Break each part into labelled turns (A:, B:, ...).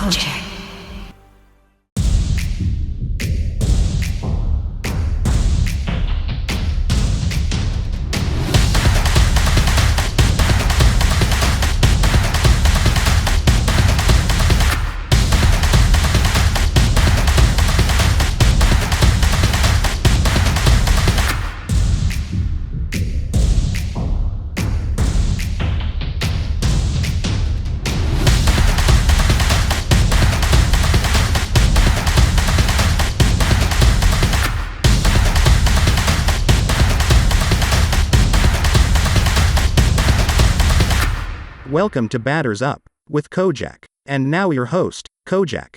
A: Kojak.
B: Welcome to Batters Up with Kojak. And now your host, Kojak.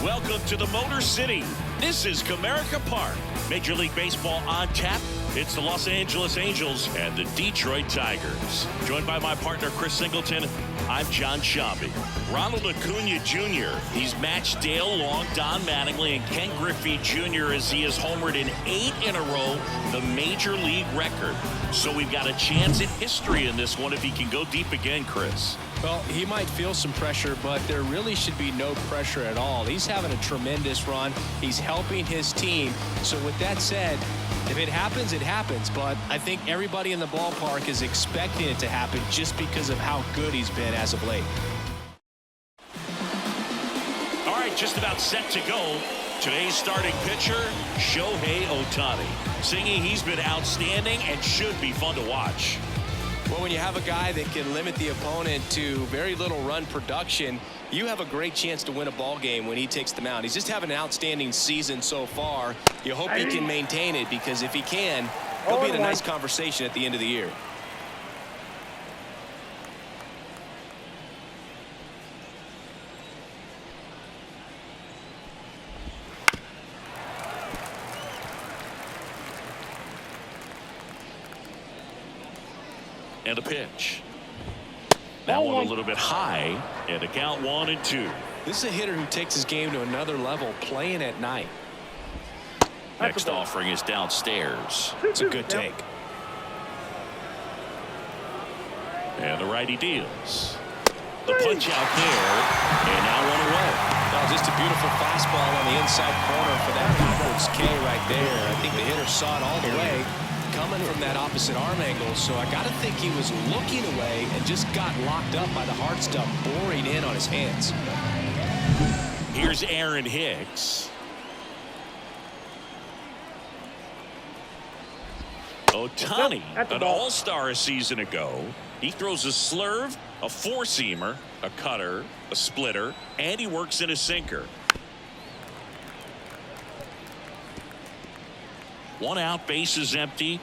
C: Welcome to the Motor City. This is Comerica Park. Major League Baseball on tap. It's the Los Angeles Angels and the Detroit Tigers. Joined by my partner, Chris Singleton, I'm John Shambi. Ronald Acuna Jr., he's matched Dale Long, Don Mattingly, and Ken Griffey Jr. as he has homered in 8 in a row, the Major League record. So we've got a chance at history in this one if he can go deep again, Chris.
D: Well, he might feel some pressure, but there really should be no pressure at all. He's having a tremendous run. He's helping his team. So with that said, if it happens, it happens. But I think everybody in the ballpark is expecting it to happen just because of how good he's been as of late.
C: All right, just about set to go. Today's starting pitcher, Shohei Ohtani. Singing he's been outstanding and should be fun to watch.
D: Well, when you have a guy that can limit the opponent to very little run production, you have a great chance to win a ball game when he takes the mound. He's just having an outstanding season so far. You hope he can maintain it, because if he can, he'll be in a nice conversation at the end of the year.
C: And a pitch. That one a little bit high, and a count 1-2.
D: This is a hitter who takes his game to another level playing at night.
C: Next offering is downstairs.
D: It's a good take.
C: And the righty deals. The punch out there, and now 1 away.
D: Oh, just a beautiful fastball on the inside corner for that backwards K right there. I think the hitter saw it all the way, coming from that opposite arm angle, so I got to think he was looking away and just got locked up by the hard stuff boring in on his hands.
C: Here's Aaron Hicks. Ohtani, an all-star a season ago. He throws a slurve, a four-seamer, a cutter, a splitter, and he works in a sinker. 1 out, bases empty.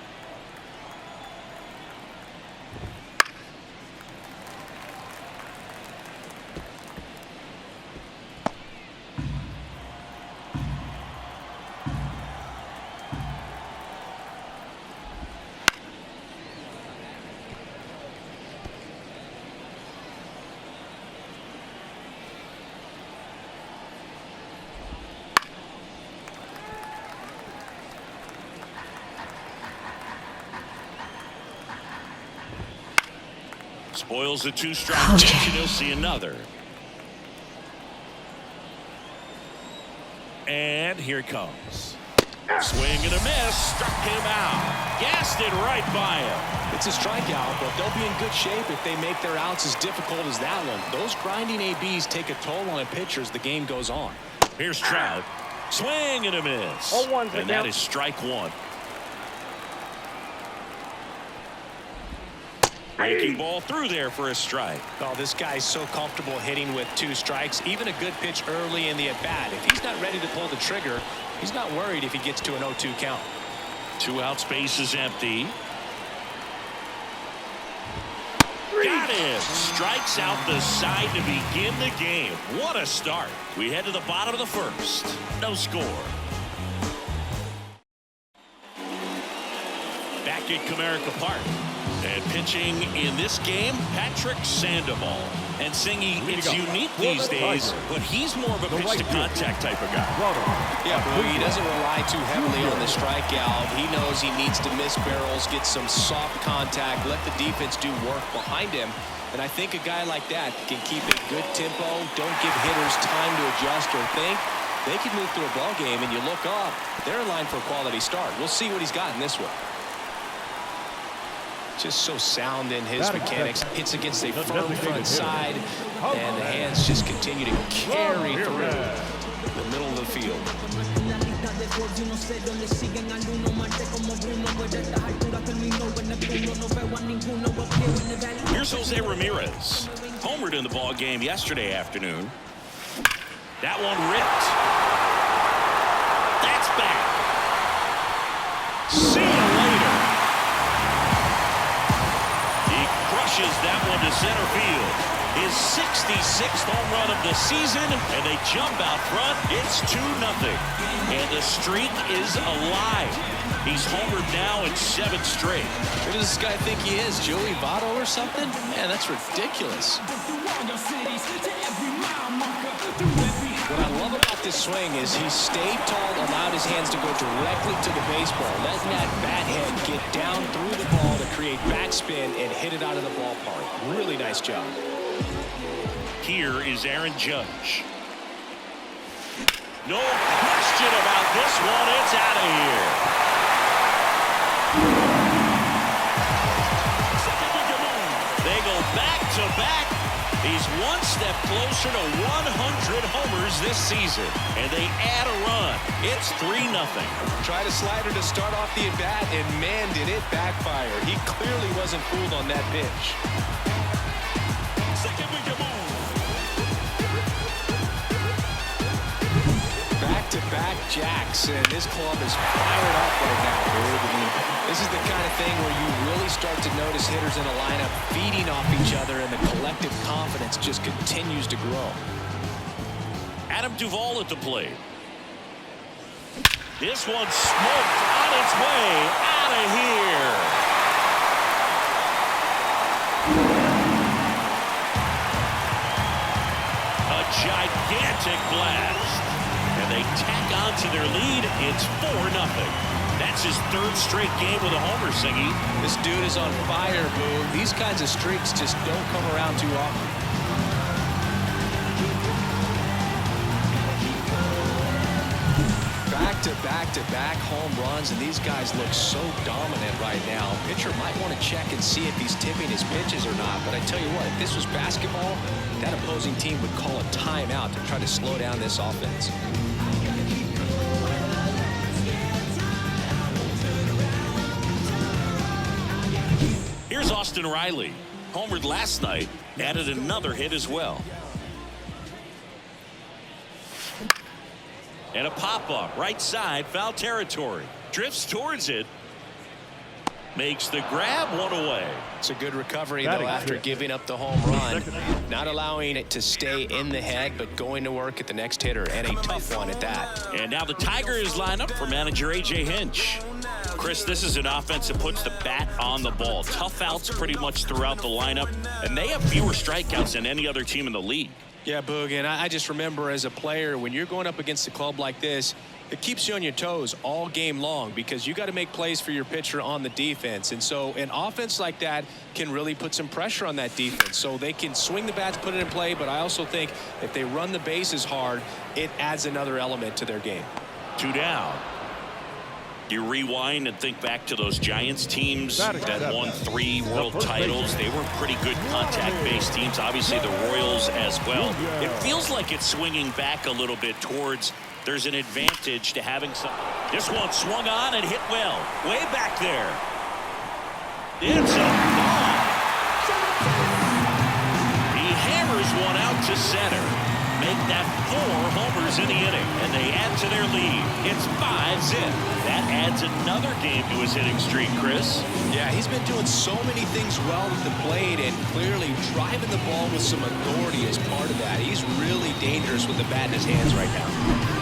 C: Spoils the 2-strike pitch, and he'll see another. And here it comes. Swing and a miss. Struck him out. Gassed it right by him.
D: It's a strikeout, but they'll be in good shape if they make their outs as difficult as that one. Those grinding ABs take a toll on a pitcher as the game goes on.
C: Here's Trout. Swing and a miss. And that is strike 1. Breaking ball through there for a strike.
D: Oh, this guy's so comfortable hitting with 2 strikes. Even a good pitch early in the at-bat. If he's not ready to pull the trigger, he's not worried if he gets to an 0-2 count.
C: 2 out, space is empty. Got it. Strikes out the side to begin the game. What a start. We head to the bottom of the first. No score. Back at Comerica Park. And pitching in this game, Patrick Sandoval. And Singy, it's unique these days, but he's more of a pitch-to-contact type of guy.
D: Yeah, but he doesn't rely too heavily on the strikeout. He knows he needs to miss barrels, get some soft contact, let the defense do work behind him. And I think a guy like that can keep a good tempo, don't give hitters time to adjust or think. They can move through a ball game, and you look up, they're in line for a quality start. We'll see what he's got in this one. Just so sound in his mechanics. Hits against a firm front side, and the hands just continue to carry through the middle of the field.
C: Here's Jose Ramirez. Homered in the ball game yesterday afternoon. That one ripped. That's back. See you later. He crushes that one to center field. His 66th home run of the season, and they jump out front. It's 2-0, and the streak is alive. He's homered now in 7 straight.
D: Who does this guy think he is, Joey Votto or something? Man, that's ridiculous. What I love about this swing is he stayed tall, allowed his hands to go directly to the baseball, letting that bat head get down through the ball to create backspin and hit it out of the ballpark. Really nice job.
C: Here is Aaron Judge. No question about this one. It's out of here. They go back-to-back. He's one step closer to 100 homers this season, and they add a run. It's 3-0.
D: Tried a slider to start off the at-bat, and man, did it backfire. He clearly wasn't fooled on that pitch. Back-to-back jacks, and this club is fired up right now, dude. I mean, this is the kind of thing where you really start to notice hitters in a lineup feeding off each other, and the collective confidence just continues to grow.
C: Adam Duvall at the plate. This one's smoked on its way out of here. A gigantic blast. And they tack on to their lead. It's 4-0. That's his 3rd straight game with a homer, Singy.
D: This dude is on fire, Boo. These kinds of streaks just don't come around too often. Back-to-back-to-back home runs, and these guys look so dominant right now. Pitcher might want to check and see if he's tipping his pitches or not, but I tell you what, if this was basketball, that opposing team would call a timeout to try to slow down this offense.
C: Here's Austin Riley. Homered last night, added another hit as well. And a pop-up, right side, foul territory. Drifts towards it. Makes the grab, one away.
D: It's a good recovery, though, after giving up the home run. Not allowing it to stay in the head, but going to work at the next hitter, and a tough one at that.
C: And now the Tigers line up for manager A.J. Hinch. Chris, this is an offense that puts the bat on the ball. Tough outs pretty much throughout the lineup, and they have fewer strikeouts than any other team in the league.
D: Yeah, Boog, and I just remember as a player, when you're going up against a club like this, it keeps you on your toes all game long because you got to make plays for your pitcher on the defense. And so an offense like that can really put some pressure on that defense. So they can swing the bats, put it in play, but I also think if they run the bases hard, it adds another element to their game. 2 down. You rewind and think back to those Giants teams that won 3 world titles. They were pretty good contact-based teams. Obviously, the Royals as well. It feels like it's swinging back a little bit towards there's an advantage to having some. This one swung on and hit well. Way back there. It's a ball. He hammers one out to center. Make that 4 homers in the inning, and they add to their lead. It's 5-zip. That adds another game to his hitting streak, Chris. Yeah, he's been doing so many things well with the blade and clearly driving the ball with some authority as part of that. He's really dangerous with the bat in his hands right now.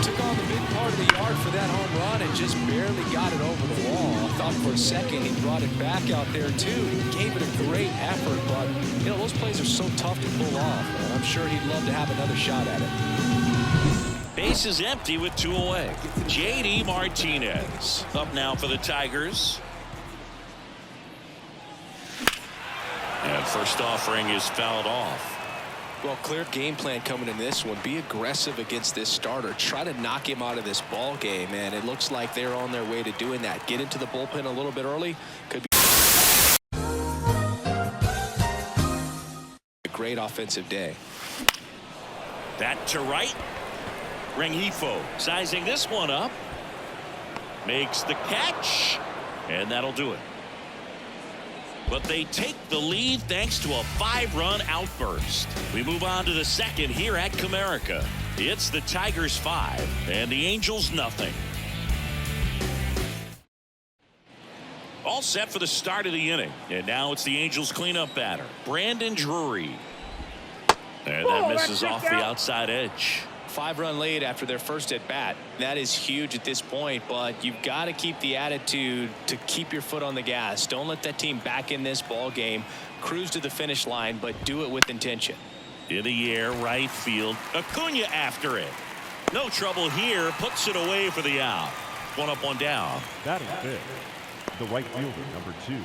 D: Took on the big part of the yard for that home run and just barely got it over the wall. I thought for a second he brought it back out there too. He gave it a great effort, but you know those plays are so tough to pull off, and I'm sure he'd love to have another shot at it.
C: Base is empty with 2 away. J.D. Martinez up now for the Tigers. And first offering is fouled off.
D: Well, clear game plan coming in this one. Be aggressive against this starter. Try to knock him out of this ball game, and it looks like they're on their way to doing that. Get into the bullpen a little bit early. Could be a great offensive day.
C: That to right. Rengifo sizing this one up. Makes the catch, and that'll do it. But they take the lead thanks to a 5-run outburst. We move on to the second here at Comerica. It's the Tigers 5 and the Angels nothing. All set for the start of the inning. And now it's the Angels cleanup batter, Brandon Drury. And that misses off the outside edge.
D: 5-run lead after their first at bat. That is huge at this point, but you've got to keep the attitude to keep your foot on the gas. Don't let that team back in this ball game. Cruise to the finish line, but do it with intention.
C: In the air, right field. Acuna after it. No trouble here. Puts it away for the out. 1 up, 1 down.
A: Batting fifth, the right fielder, number 2,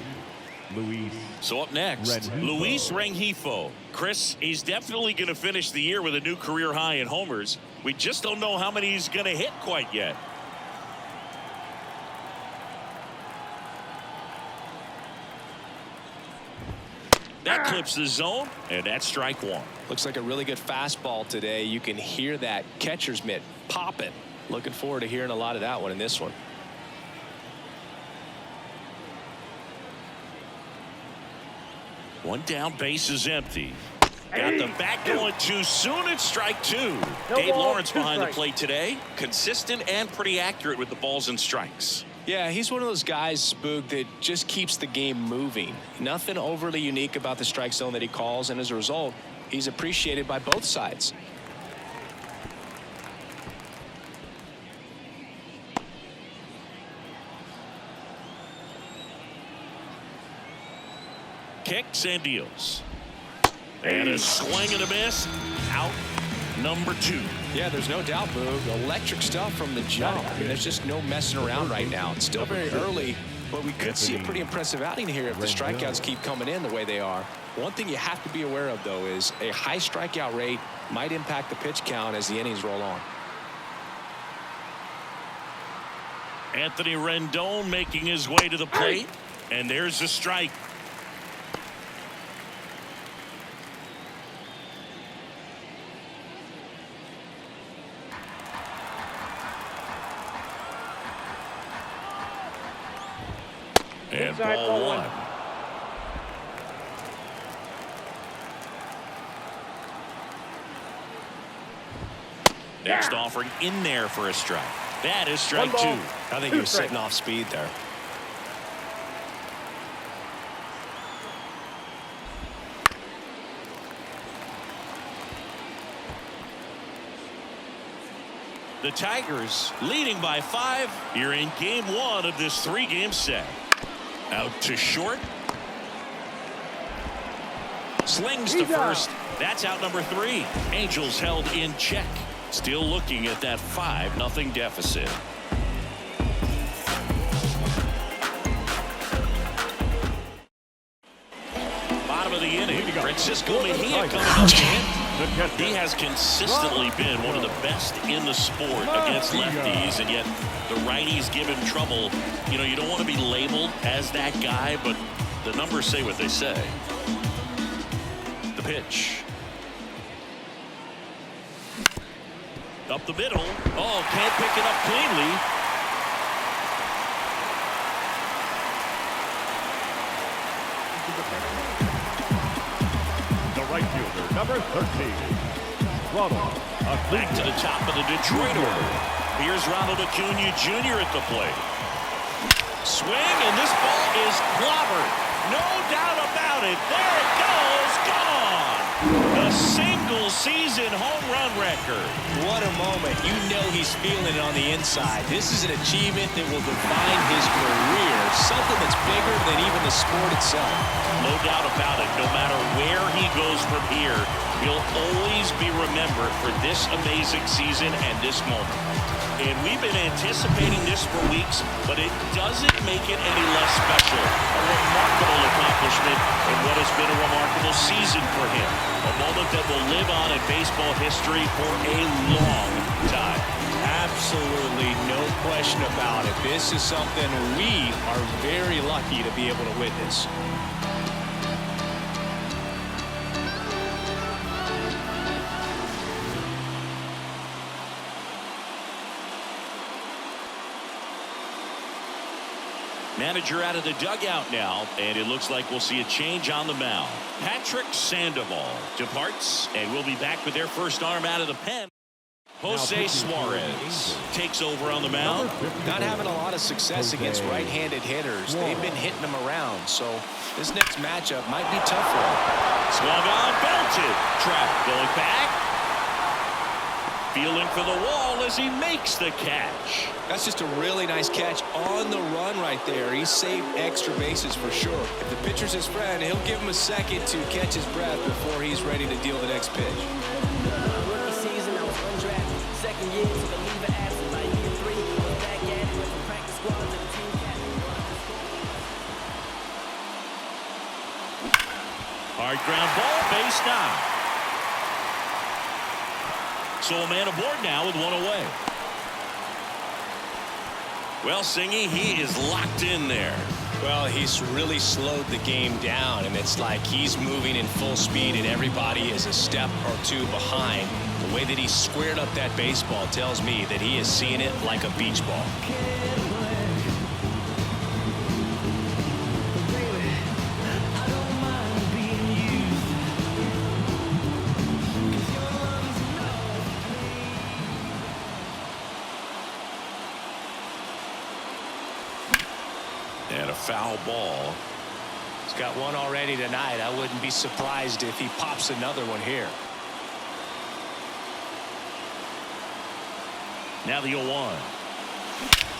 A: Luis.
C: So up next, Luis Rengifo. Chris, he's definitely going to finish the year with a new career high in homers. We just don't know how many he's going to hit quite yet. That clips the zone, and that's strike 1.
D: Looks like a really good fastball today. You can hear that catcher's mitt popping. Looking forward to hearing a lot of that one in this one.
C: One down, base is empty. Got the bat going too soon. It's strike 2. Dave Lawrence behind the plate today. Consistent and pretty accurate with the balls and strikes.
D: Yeah, he's one of those guys, Spook, that just keeps the game moving. Nothing overly unique about the strike zone that he calls, and as a result, he's appreciated by both sides.
C: Kicks and deals. And a swing and a miss. Out number 2.
D: Yeah, there's no doubt, Boog. Electric stuff from the jump. I mean, there's just no messing around right now. It's still very early, but we could see a pretty impressive outing here if the strikeouts keep coming in the way they are. One thing you have to be aware of, though, is a high strikeout rate might impact the pitch count as the innings roll on.
C: Anthony Rendon making his way to the plate. And there's a strike. And ball 1. Next offering in there for a strike. That is strike 2.
D: I think he was sitting off speed there.
C: The Tigers leading by 5 here in game 1 of this 3-game set. Out to short. Slings to first. That's out number 3. Angels held in check. Still looking at that 5-0 deficit. Bottom of the inning. Francisco Mejia coming up to hit. He has consistently been one of the best in the sport against lefties, and yet the righties give him trouble. You know, you don't want to be labeled as that guy, but the numbers say what they say. The pitch. Up the middle. Oh, can't pick it up cleanly.
A: Right fielder, number 13, Ronald Acuna.
C: Back to the top of the Detroit order. Here's Ronald Acuna Jr. at the plate. Swing, and this ball is clobbered. No doubt about it. There it goes. Gone. The single season home run record.
D: What a moment. You know he's feeling it on the inside. This is an achievement that will define his career, something that's bigger than even the sport itself.
C: No doubt about it. No matter where he goes from here, he'll always be remembered for this amazing season and this moment. And we've been anticipating this for weeks, but it doesn't make it any less special. A remarkable accomplishment in what has been a remarkable season for him. A moment that will live on in baseball history for a long time.
D: Absolutely no question about it. This is something we are very lucky to be able to witness.
C: Manager out of the dugout now, and it looks like we'll see a change on the mound. Patrick Sandoval departs, and we'll be back with their first arm out of the pen. Jose Suarez takes over on the mound.
D: Not having a lot of success against right-handed hitters. They've been hitting them around, so this next matchup might be tough for him.
C: Swung on, belted. Trap going back. Feeling for the wall as he makes the catch.
D: That's just a really nice catch on the run right there. He saved extra bases for sure. If the pitcher's his friend, he'll give him a second to catch his breath before he's ready to deal the next pitch.
E: Rookie season, I was undrafted. Second year, took a leave of absence. By year 3, I was back at it. Went from practice squad to the team captain.
C: Hard ground ball, base knock. So a man aboard now with one away. Well, Singy, he is locked in there.
D: Well, he's really slowed the game down, and it's like he's moving in full speed, and everybody is a step or two behind. The way that he squared up that baseball tells me that he is seeing it like a beach ball.
C: And a foul ball.
D: He's got one already tonight. I wouldn't be surprised if he pops another one here.
C: Now the 0-1.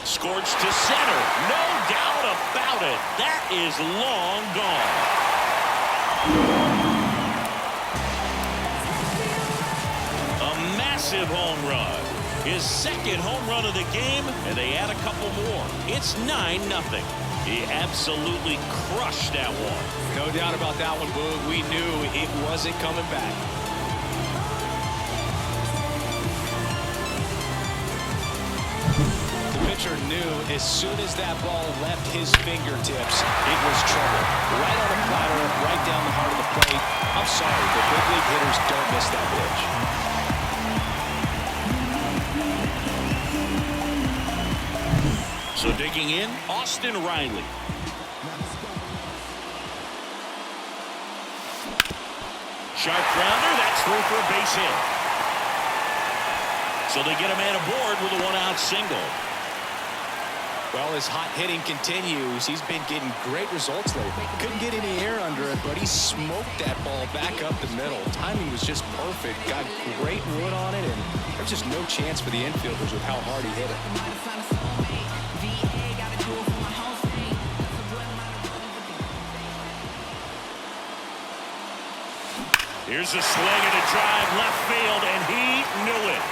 C: Scorched to center. No doubt about it. That is long gone. A massive home run. His second home run of the game, and they add a couple more. It's 9-0. He absolutely crushed that one.
D: No doubt about that one, Boog. We knew it wasn't coming back. The pitcher knew as soon as that ball left his fingertips, it was trouble. Right on the platter, right down the heart of the plate. I'm sorry, but big league hitters don't miss that pitch.
C: So digging in, Austin Riley. Sharp grounder, that's through for a base hit. So they get a man aboard with a one-out single.
D: Well, his hot hitting continues. He's been getting great results lately. Couldn't get any air under it, but he smoked that ball back up the middle. Timing was just perfect. Got great wood on it, and there's just no chance for the infielders with how hard he hit it.
C: Here's a swing and a drive left field, and he knew it.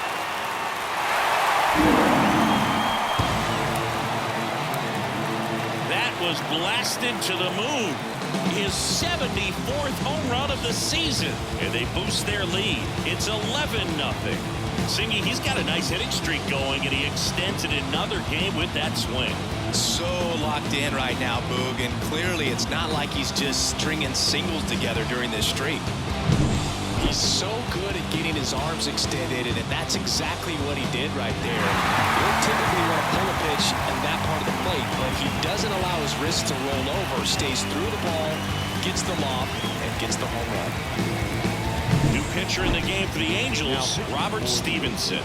C: That was blasted to the moon. His 74th home run of the season, and they boost their lead. It's 11-0. Singy, he's got a nice hitting streak going, and he extends it another game with that swing.
D: So locked in right now, Boog, and clearly it's not like he's just stringing singles together during this streak. He's so good at getting his arms extended, and that's exactly what he did right there. He'll typically want to pull a pitch in that part of the plate, but he doesn't allow his wrist to roll over, stays through the ball, gets the lob, and gets the home run.
C: New pitcher in the game for the Angels, Robert Stevenson.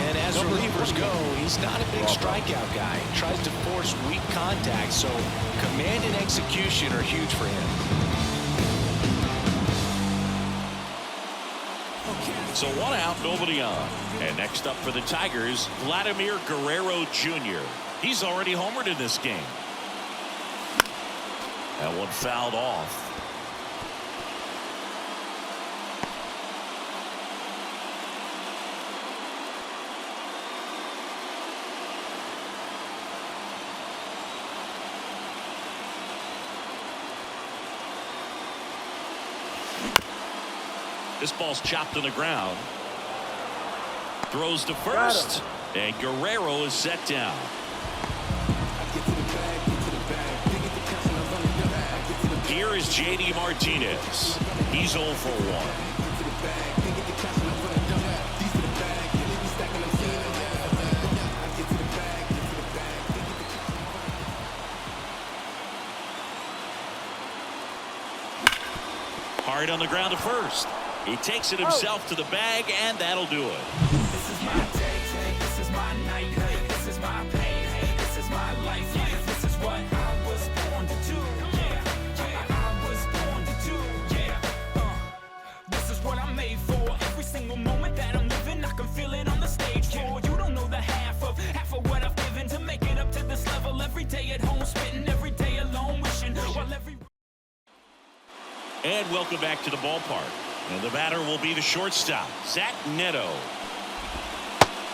D: And as relievers go, he's not a big strikeout guy. He tries to force weak contact, so command and execution are huge for him.
E: Okay.
C: It's a 1 out, nobody on. And next up for the Tigers, Vladimir Guerrero Jr. He's already homered in this game. That one fouled off. This ball's chopped to the ground. Throws to first. And Guerrero is set down. Here is J.D. Martinez. He's 0 for 1. Hard on the ground to first. He takes it himself to the bag, and that'll do it.
F: This is my day, this is my night, this is my pain, this is my life, this is what I was born to do, I was born to do, this is what I'm made for. Every single moment that I'm living, I can feel it on the stage floor. You don't know the half of what I've given to make it up to this level. Every day at home, spitting, every day alone, wishing while every.
C: And welcome back to the ballpark. And the batter will be the shortstop, Zach Neto.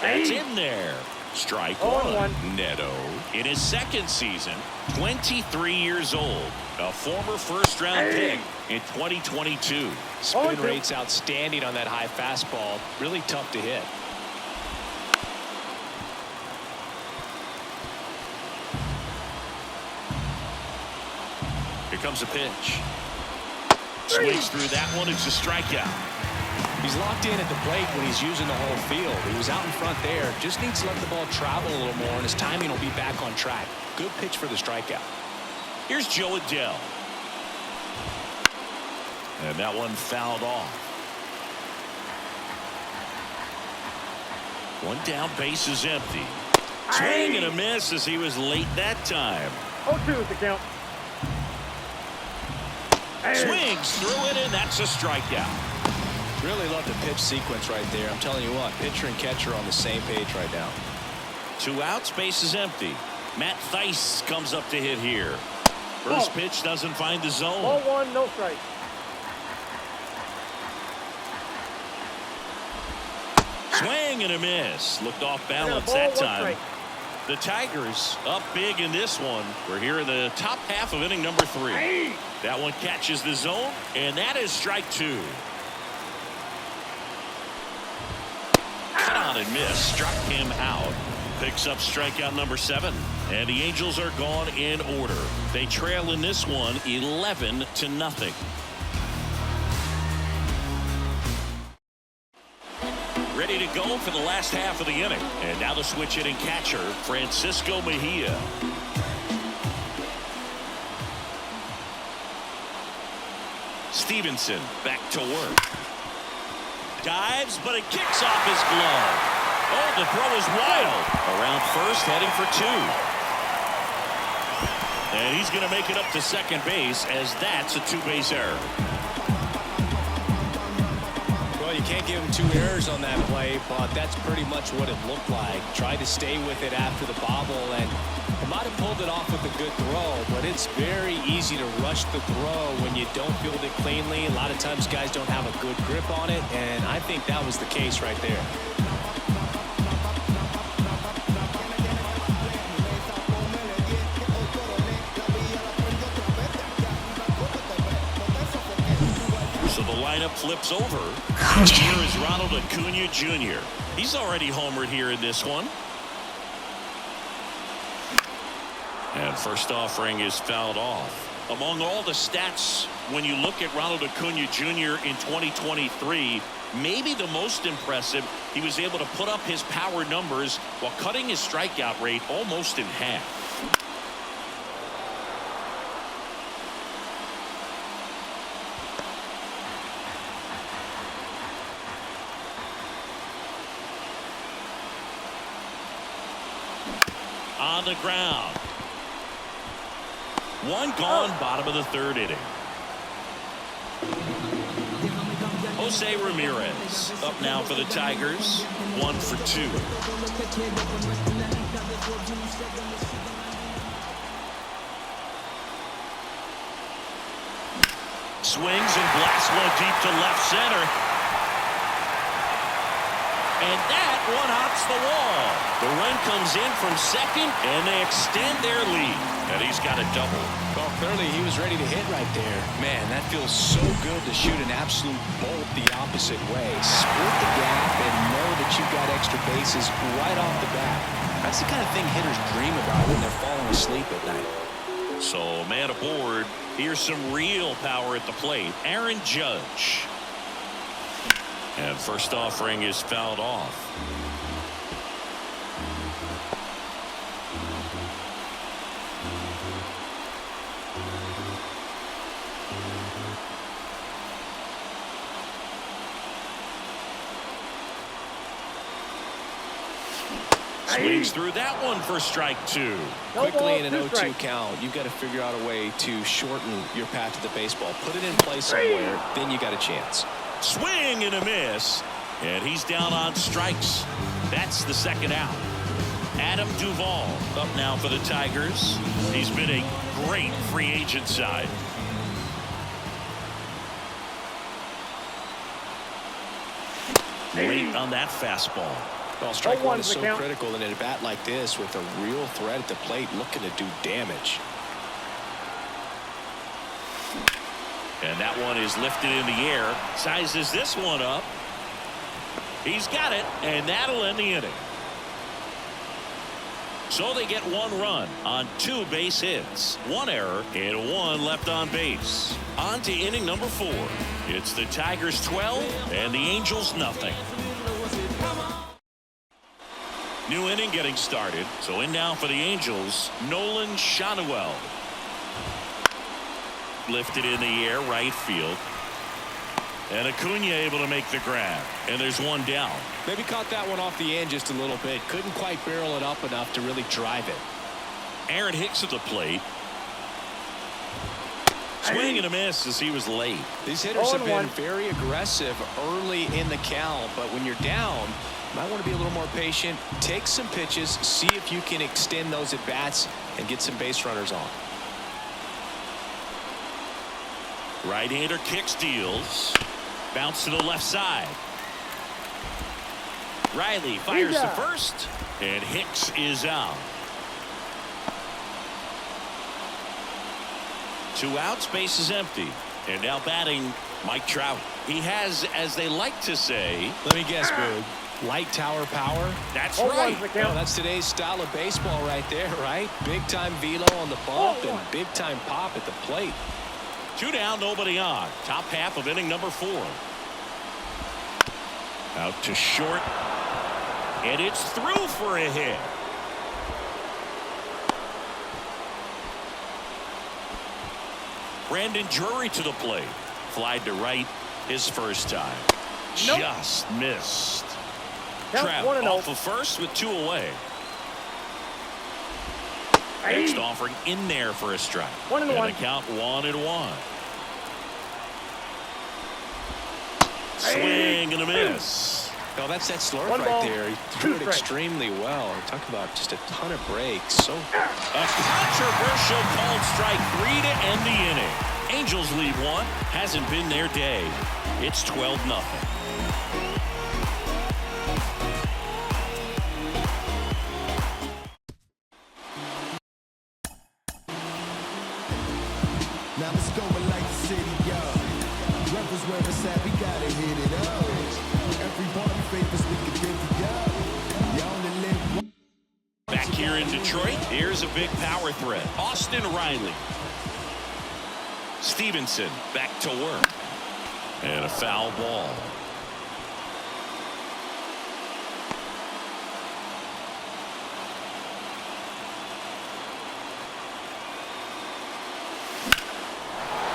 C: That's in there. Strike one. Neto, in his second season, 23 years old, a former first-round pick in 2022.
D: Spin rate's outstanding on that high fastball. Really tough to hit.
C: Here comes a pitch. Swings through that one. It's a strikeout.
D: He's locked in at the plate when he's using the whole field. He was out in front there. Just needs to let the ball travel a little more, and his timing will be back on track. Good pitch for the strikeout.
C: Here's Joe Adele. And that one fouled off. One down, base is empty. Swing and a miss as he was late that time.
G: 0-2 is the count.
C: Swings through it, and that's a strikeout.
D: Really love the pitch sequence right there. I'm telling you what, pitcher and catcher are on the same page right now.
C: 2 outs, base is empty. Matt Theis comes up to hit here. First pitch doesn't find the zone.
G: Ball 1, no strike.
C: Swing and a miss. Looked off balance
G: Ball,
C: that
G: 1
C: time.
G: strike.
C: The Tigers up big in this one. We're here in the top half of inning number 3. That one catches the zone, and that is strike 2. Cut on and miss. Struck him out. Picks up strikeout number 7. And the Angels are gone in order. They trail in this one 11-0. Ready to go for the last half of the inning. And now the switch hitting catcher, Francisco Mejia. Stevenson back to work. Dives, but it kicks off his glove. Oh, the throw is wild. Around first, heading for 2. And he's going to make it up to second base, as that's a 2-base error.
D: Well, you can't give him 2 errors on that play, but that's pretty much what it looked like. Tried to stay with it after the bobble, and he might have pulled it off with a good throw, but it's very easy to rush the throw when you don't field it cleanly. A lot of times guys don't have a good grip on it, and I think that was the case right there.
C: So the lineup flips over. Here is Ronald Acuna Jr. He's already homered here in this one. And first offering is fouled off. Among all the stats, when you look at Ronald Acuna Jr. in 2023, maybe the most impressive, he was able to put up his power numbers while cutting his strikeout rate almost in half. On the ground. One gone, bottom of the 3rd inning. Jose Ramirez up now for the Tigers. 1 for 2. Swings and blasts one deep to left center. And that one hops the wall. The run comes in from second, and they extend their lead. And he's got a double.
D: Well, clearly he was ready to hit right there. Man, that feels so good to shoot an absolute bolt the opposite way. Split the gap and know that you've got extra bases right off the bat. That's the kind of thing hitters dream about when they're falling asleep at night.
C: So, man aboard. Here's some real power at the plate. Aaron Judge. And first offering is fouled off. Swings through that one for strike 2.
D: Quickly in an 0-2 count, you've got to figure out a way to shorten your path to the baseball. Put it in play somewhere, then you got a chance.
C: Swing and a miss. And he's down on strikes. That's the second out. Adam Duvall up now for the Tigers. He's been a great free agent side. Late on that fastball.
D: Well, strike one is so critical in a bat like this with a real threat at the plate looking to do damage.
C: And that one is lifted in the air. Sizes this one up. He's got it, and that'll end the inning. So they get 1 run on 2 base hits, 1 error, and 1 left on base. On to inning number 4. It's the Tigers 12 and the Angels nothing. New inning getting started. So in now for the Angels, Nolan Shanuel. Lifted in the air, right field. And Acuna able to make the grab. And there's 1 down.
D: Maybe caught that one off the end just a little bit. Couldn't quite barrel it up enough to really drive it.
C: Aaron Hicks at the plate. Swing and a miss as he was late.
D: These hitters have been very aggressive early in the count, but when you're down, you might want to be a little more patient. Take some pitches, see if you can extend those at bats and get some base runners on.
C: Right-hander kicks, deals. Bounce to the left side. Riley fires to first, and Hicks is out. 2 outs, base is empty. And now batting Mike Trout. He has, as they like to say,
D: let me guess, Boog, light tower power.
C: That's right.
D: Well, that's today's style of baseball right there, right? Big time velo on the bump and big time pop at the plate.
C: 2 down, nobody on. Top half of inning number 4. Out to short. And it's through for a hit. Brandon Drury to the plate. Flied to right his first time.
G: Nope.
C: Just missed.
G: Count
C: Trout
G: 1-0.
C: off of first with 2 away. Next offering in there for a strike.
G: 1-1.
C: And a count 1-1. Swing and a miss.
D: No, that's that slurve right there. He threw it extremely well. Talk about just a ton of breaks. So
C: a controversial called strike 3 to end the inning. Angels lead 1. Hasn't been their day. It's 12-0.
H: Now let's go like the city, yo. Rebels where it's at, we gotta hit it up. Everybody favors we can give it up. You only live one.
C: Back here in Detroit, here's a big power threat. Austin Riley. Stevenson back to work. And a foul ball.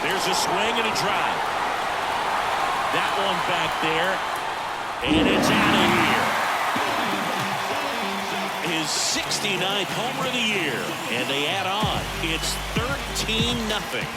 C: There's a swing and a drive. That one back there. And it's out of here. His 69th homer of the year. And they add on. It's 13-0.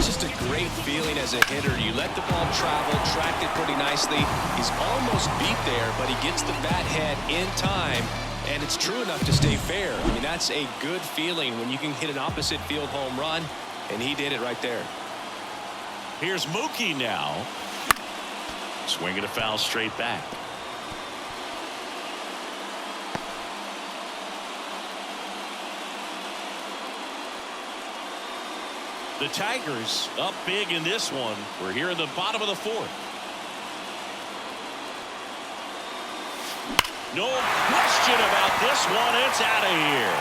D: It's just a great feeling as a hitter. You let the ball travel, tracked it pretty nicely. He's almost beat there, but he gets the bat head in time, and it's true enough to stay fair. I mean, that's a good feeling when you can hit an opposite field home run, and he did it right there.
C: Here's Mookie now. Swinging a foul straight back. The Tigers up big in this one. We're here in the bottom of the fourth. No question about this one. It's out of here.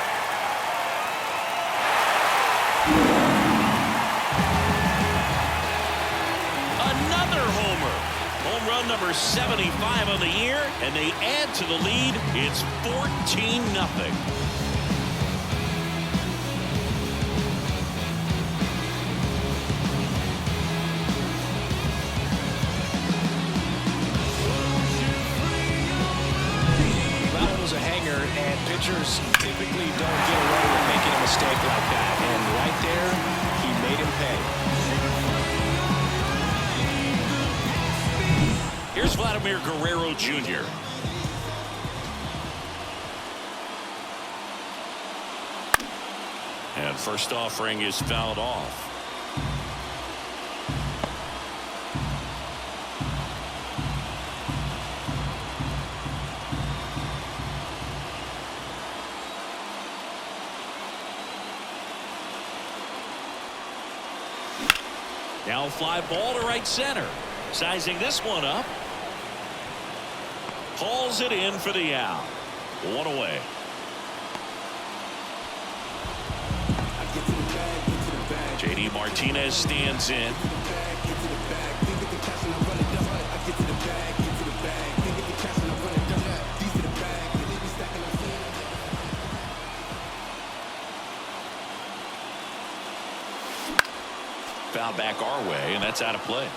C: Another homer. Home run number 75 on the year, and they add to the lead. It's 14-0.
D: And pitchers typically don't get away with making a mistake like that. And right there, he made him pay.
C: Here's Vladimir Guerrero Jr. And first offering is fouled off. Now fly ball to right center. Sizing this one up. Pulls it in for the out. One away. J.D. Martinez stands in. Foul back our way, and that's out of play.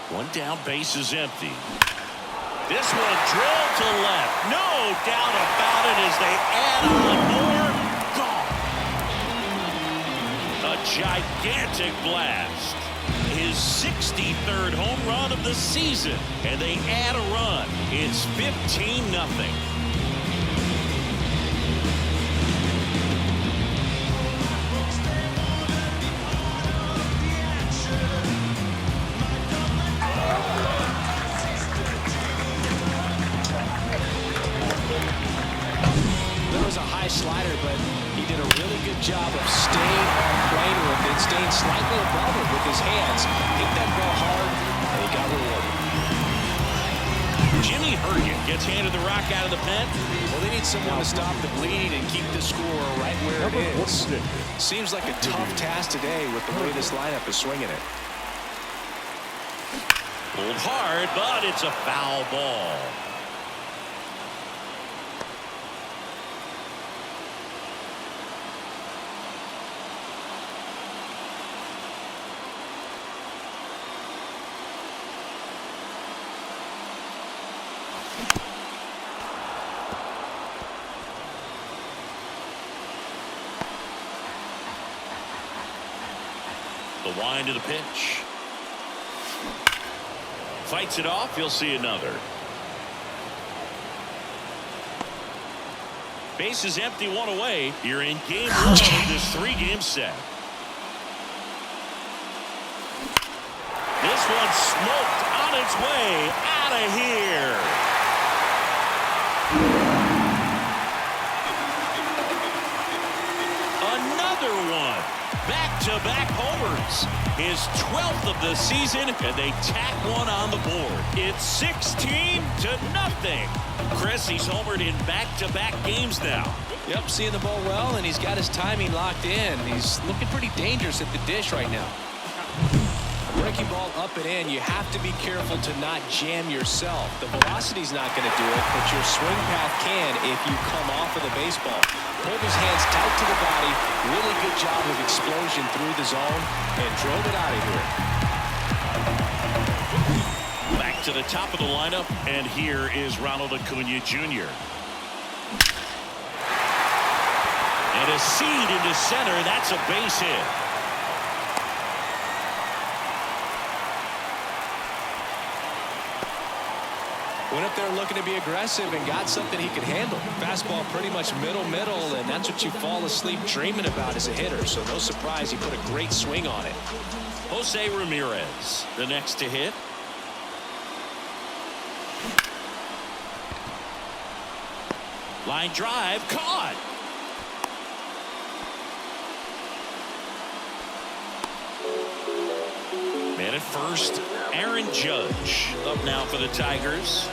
C: One down, base is empty. This one drilled to left. No doubt about it as they add on more. Gone. A gigantic blast. His 63rd home run of the season, and they add a run. It's 15-0.
D: There was a high slider, but he did a really good job of staying on plane with it, staying slightly above it with his hands. Hit that ball hard, and he got rewarded.
C: Jimmy Hurgen gets handed the rock out of the pen.
D: Well, they need someone to stop the bleeding and keep the score right where it is. Seems like a tough task today with the way this lineup is swinging it.
C: Pulled hard, but it's a foul ball. The wind to the pitch. Fights it off. He'll see another. Base is empty, one away. You're in game one of this 3-game set. This one smoked on its way out of here. Another one. Back-to-back homers. His 12th of the season, and they tack one on the board. It's 16-0. Chris, he's homered in back-to-back games now.
D: Yep, seeing the ball well, and he's got his timing locked in. He's looking pretty dangerous at the dish right now. Breaking ball up and in, you have to be careful to not jam yourself. The velocity's not going to do it, but your swing path can if you come off of the baseball. Pulled his hands tight to the body. Really good job of explosion through the zone and drove it out of here.
C: Back to the top of the lineup, and here is Ronald Acuna Jr. And a seed into center. That's a base hit.
D: Went up there looking to be aggressive and got something he could handle. Fastball pretty much middle, and that's what you fall asleep dreaming about as a hitter. So no surprise he put a great swing on it.
C: Jose Ramirez, the next to hit. Line drive, caught. Man at first, Aaron Judge up now for the Tigers.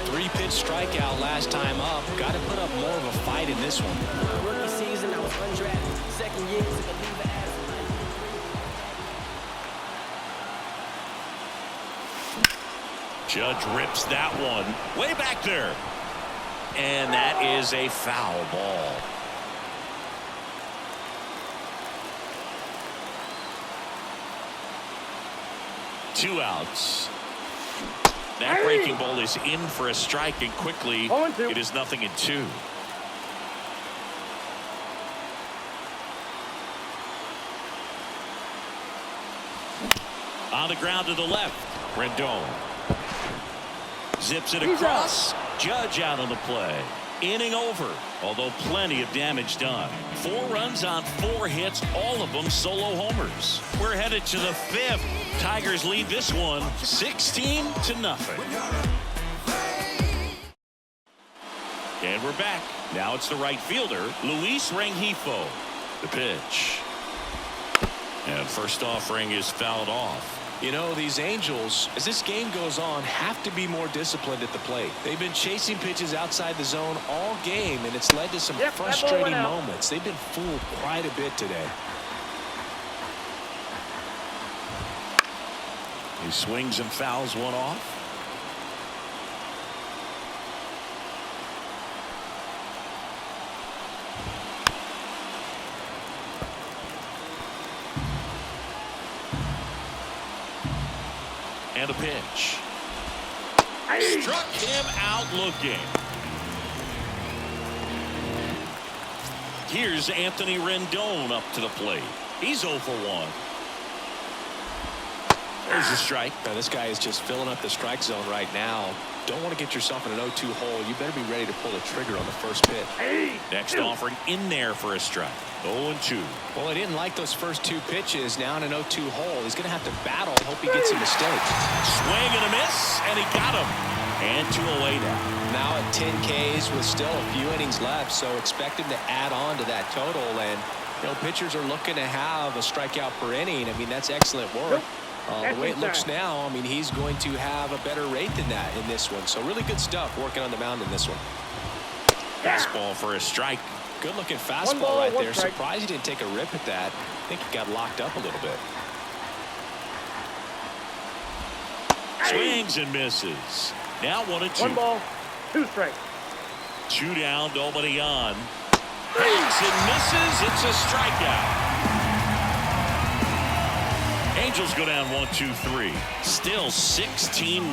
D: 3-pitch strikeout last time up. Got to put up more of a fight in this one.
E: Rookie season, I was undrafted. Second year, took a leave of absence.
C: Judge rips that one way back there. And that is a foul ball. Two outs. That breaking ball is in for a strike, and quickly it is 0-2. On the ground to the left, Rendon zips it across. Judge out on the play. Inning over, although plenty of damage done. 4 runs on 4 hits, all of them solo homers. We're headed to the 5th. Tigers lead this one 16-0. And we're back. Now it's the right fielder, Luis Rengifo. The pitch. And first offering is fouled off.
D: You know, these Angels, as this game goes on, have to be more disciplined at the plate. They've been chasing pitches outside the zone all game, and it's led to some frustrating moments. They've been fooled quite a bit today.
C: He swings and fouls one off. And a pitch. Struck him out looking. Here's Anthony Rendon up to the plate. He's 0 for 1. There's a strike.
D: Now, this guy is just filling up the strike zone right now. Don't want to get yourself in an 0-2 hole. You better be ready to pull the trigger on the first pitch.
C: Next offering in there for a strike. 0-2.
D: Well, he didn't like those first 2 pitches. Now in an 0-2 hole, he's going to have to battle. Hope he gets a mistake.
C: Swing and a miss, and he got him. And 2 away now.
D: Now at 10 Ks with still a few innings left, so expect him to add on to that total. And, you know, pitchers are looking to have a strikeout per inning. I mean, that's excellent work. The way it looks now, I mean, he's going to have a better rate than that in this one. So really good stuff working on the mound in this one.
C: Fastball for a strike.
D: Good looking fastball right there. Surprised he didn't take a rip at that. I think he got locked up a little bit.
C: Swings and misses. Now 1-2.
G: 1 ball, 2 strikes.
C: 2 down, nobody on. Hangs and misses. It's a strikeout. Angels go down 1-2-3. Still 16-0.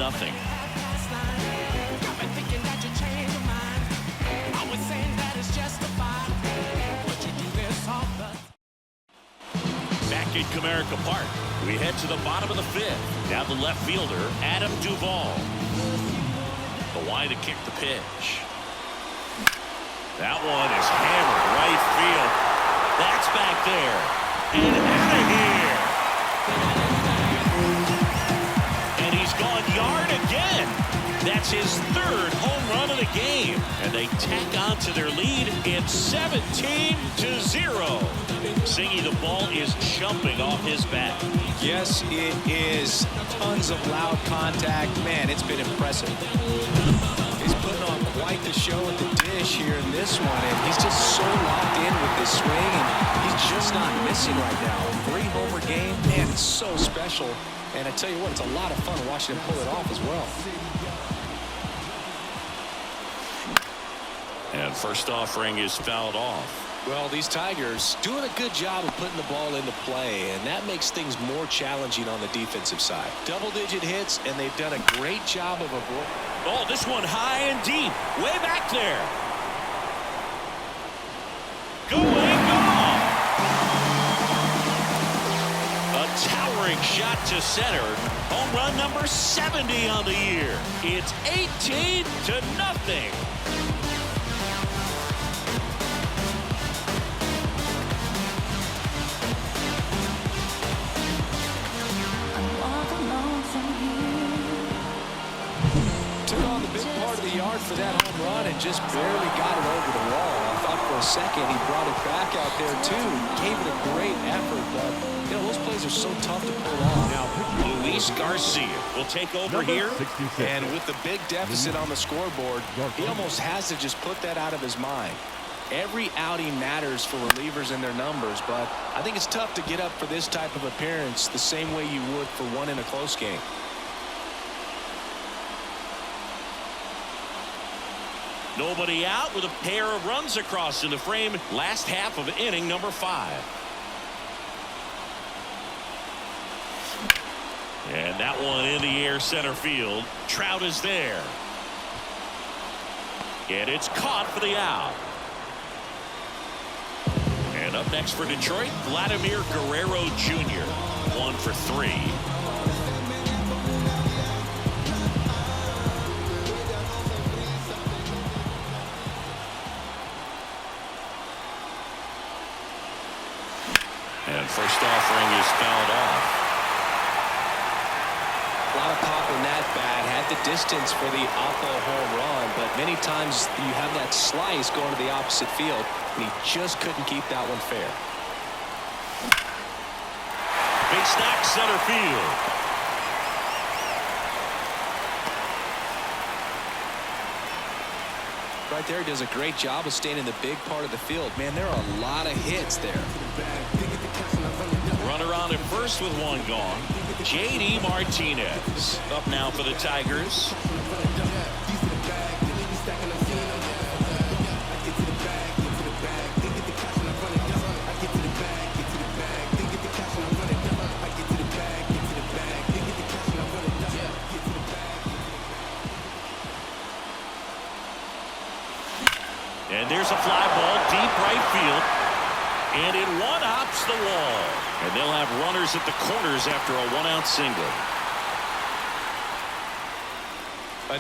C: Back in Comerica Park, we head to the bottom of the 5th. Now the left fielder, Adam Duvall. The line to kick the pitch. That one is hammered right field. That's back there. And out of here. And he's gone yard again. That's his 3rd home run of the game. And they tack on to their lead in 17-0. Singy, the ball is jumping off his bat.
D: Yes, it is. Tons of loud contact. Man, it's been impressive. He's putting on quite the show at the dish here in this one, and he's just so locked in with this swing, and he's just not missing right now. 3-homer game, man, it's so special. And I tell you what, it's a lot of fun watching him pull it off as well.
C: And first offering is fouled off.
D: Well, these Tigers doing a good job of putting the ball into play, and that makes things more challenging on the defensive side. Double-digit hits, and they've done a great job of avoiding.
C: Oh, this one high and deep, way back there. Going gone. A towering shot to center. Home run number 70 on the year. It's 18-0.
D: Took on the big part of the yard for that home run and just barely got it over the wall. I thought for a second he brought it back out there too. Gave it a great effort, but you know those plays are so tough to pull off.
C: Now Luis Garcia will take over here.
A: 66.
D: And with the big deficit on the scoreboard, he almost has to just put that out of his mind. Every outing matters for relievers and their numbers, but I think it's tough to get up for this type of appearance the same way you would for one in a close game.
C: Nobody out with a pair of runs across in the frame. Last half of inning number 5. And that one in the air center field. Trout is there. And it's caught for the out. And up next for Detroit, Vladimir Guerrero Jr. 1 for 3. And first offering is fouled off.
D: A lot of pop in that bat. Had the distance for the Oppo home run, but many times you have that slice going to the opposite field, and he just couldn't keep that one fair.
C: Big stack center field.
D: Right there, he does a great job of staying in the big part of the field. Man, there are a lot of hits there.
C: Runner on at first with one gone. J.D. Martinez up now for the Tigers. And there's a fly ball deep right field. And it one-hops the wall. And they'll have runners at the corners after a one-out single.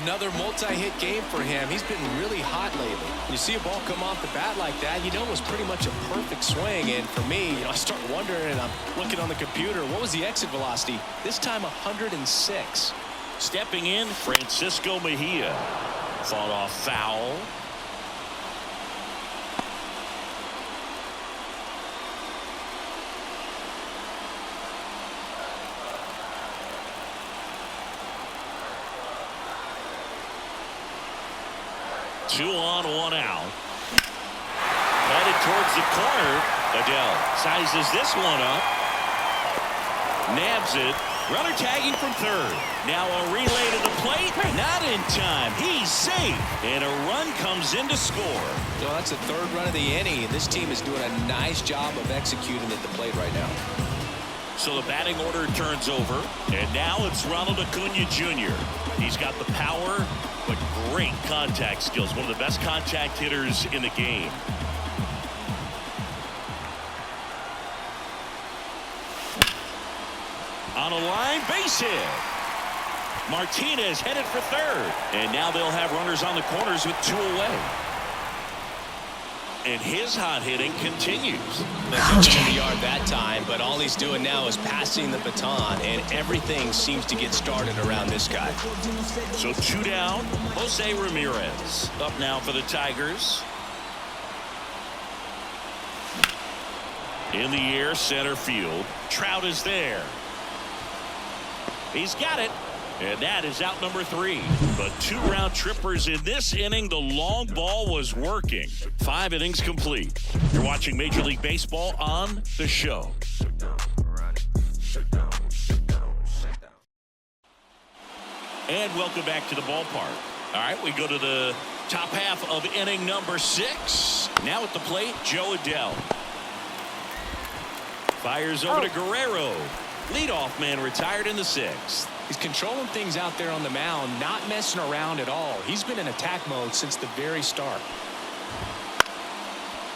D: Another multi-hit game for him. He's been really hot lately. You see a ball come off the bat like that, you know it was pretty much a perfect swing. And for me, I start wondering, and I'm looking on the computer, what was the exit velocity? This time 106.
C: Stepping in, Francisco Mejia. Fought off foul. Two on, one out. Headed towards the corner. Adele sizes this one up. Nabs it. Runner tagging from third. Now a relay to the plate. Not in time. He's safe. And a run comes in to score.
D: Well, that's the third run of the inning, and this team is doing a nice job of executing at the plate right now.
C: So the batting order turns over. And now it's Ronald Acuna Jr. He's got the power, but great contact skills. One of the best contact hitters in the game. On a line, base hit. Martinez headed for third. And now they'll have runners on the corners with two away. And his hot hitting continues.
D: That's in the yard that time, but all he's doing now is passing the baton, and everything seems to get started around this guy.
C: So two down, Jose Ramirez up now for the Tigers. In the air, center field. Trout is there. He's got it. And that is out number 3. But 2 round trippers in this inning. The long ball was working. 5 innings complete. You're watching Major League Baseball on The Show. And welcome back to the ballpark. All right, we go to the Top half of inning number 6. Now at the plate, Joe Adele. Fires over to Guerrero. Leadoff man retired in the 6th.
D: He's controlling things out there on the mound, not messing around at all. He's been in attack mode since the very start.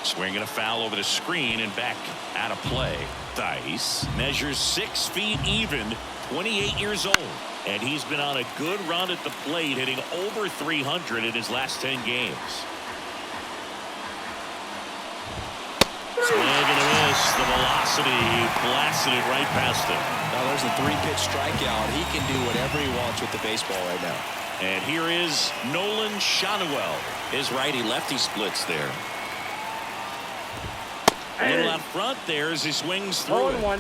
C: Swinging a foul over the screen and back out of play. Dice measures 6 feet even, 28 years old. And he's been on a good run at the plate, hitting over 300 in his last 10 games. Swing and a miss. The velocity blasted it right past him.
D: Now there's a 3-pitch strikeout. He can do whatever he wants with the baseball right now.
C: And here is Nolan Shanuel. His righty-lefty splits there. A little out front there as he swings through it.
G: 0-1.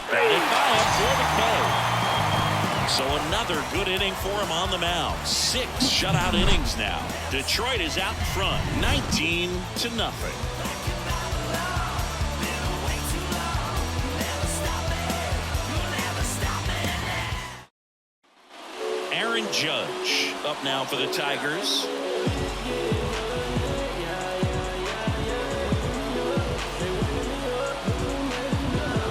C: Batted by him for the K. So another good inning for him on the mound. 6 shutout innings now. Detroit is out front, 19-0. Aaron Judge up now for the Tigers.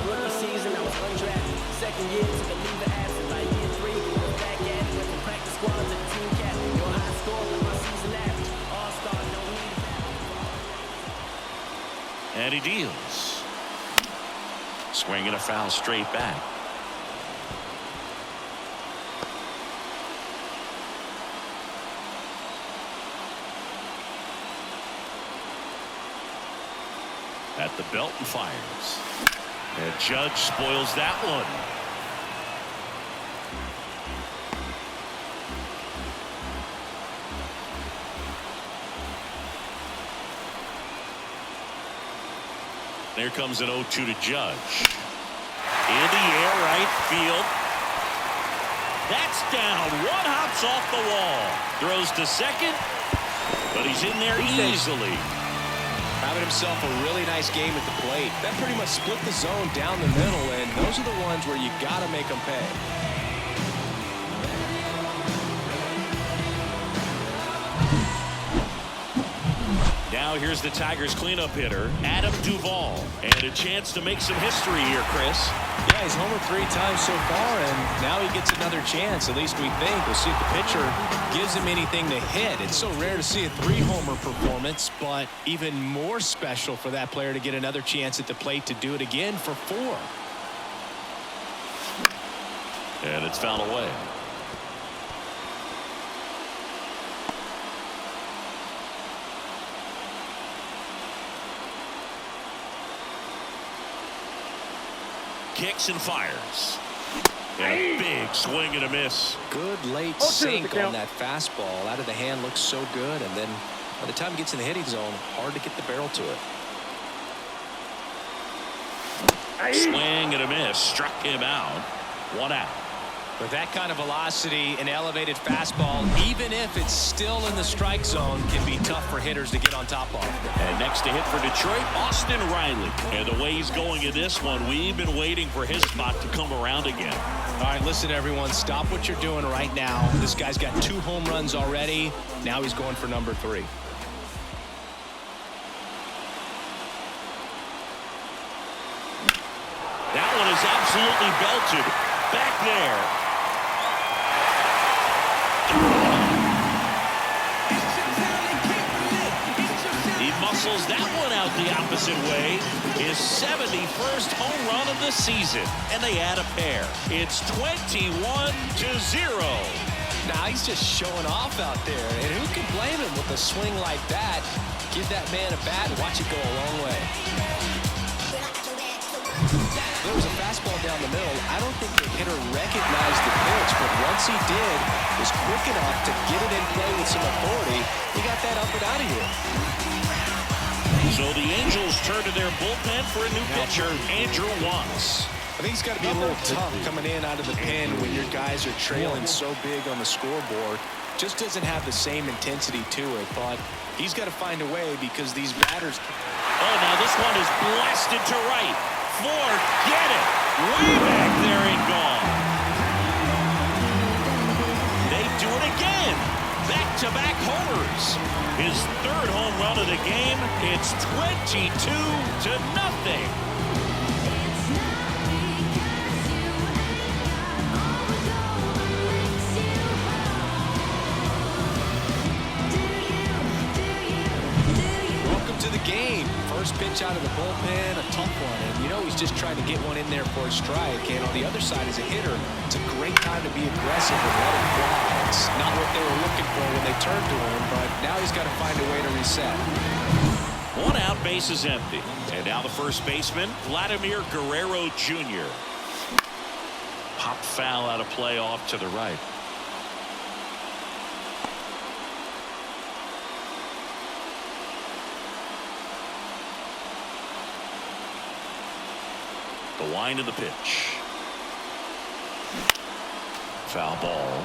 E: Rookie season, I was undrafted. Second year, took a leave of absence. By year 3, was back at it. Went from practice squad to the team captain. Your high score, my season average. All-star, don't need that.
C: And he deals. Swinging a foul straight back. At the belt and fires. And Judge spoils that one. There comes an 0-2 to Judge. In the air, right field. That's down. One hops off the wall. Throws to second, but he's in there easily.
D: Having himself a really nice game at the plate. That pretty much split the zone down the middle, and those are the ones where you got to make them pay.
C: Now here's the Tigers cleanup hitter, Adam Duvall. And a chance to make some history here, Chris.
D: Yeah, he's homered 3 times so far, and now he gets another chance. At least we think. We'll see if the pitcher gives him anything to hit. It's so rare to see a 3-homer performance, but even more special for that player to get another chance at the plate to do it again for 4.
C: And it's fouled away. Kicks and fires. And a big swing and a miss.
D: Good late sink on that fastball. Out of the hand looks so good, and then by the time it gets in the hitting zone, hard to get the barrel to it.
C: Swing and a miss. Struck him out. 1 out.
D: With that kind of velocity, an elevated fastball, even if it's still in the strike zone, can be tough for hitters to get on top of.
C: And next to hit for Detroit, Austin Riley. And the way he's going in this one, we've been waiting for his spot to come around again.
D: All right, listen, everyone. Stop what you're doing right now. This guy's got 2 home runs already. Now he's going for number 3.
C: That one is absolutely belted. Back there. He muscles that one out the opposite way. His 71st home run of the season. And they add a pair. It's 21-0.
D: Now he's just showing off out there. And who can blame him with a swing like that? Give that man a bat and watch it go a long way. There was a fastball down the middle. I don't think the hitter recognized the pitch, but once he did, was quick enough to get it in play with some authority. He got that up and out of here.
C: So the Angels turn to their bullpen for a new pitcher, Andrew Watts.
D: I think it's got to be a little tough coming in out of the pen when your guys are trailing so big on the scoreboard. just doesn't have the same intensity to it, but he's got to find a way because these batters.
C: Oh, now this one is blasted to right. Forget it. Way back there and gone. They do it again. Back-to-back homers. His third home run of the game. It's 22-0.
D: Game. First pitch out of the bullpen, a tough one, and you know he's just trying to get one in there for a strike. And on the other side, as a hitter, it's a great time to be aggressive and let it fly. It's not what they were looking for when they turned to him, but now he's got to find a way to reset.
C: One out, base is empty, and now the first baseman, Vladimir Guerrero Jr. Pop foul out of play off to the right. The wind of the pitch. Foul ball.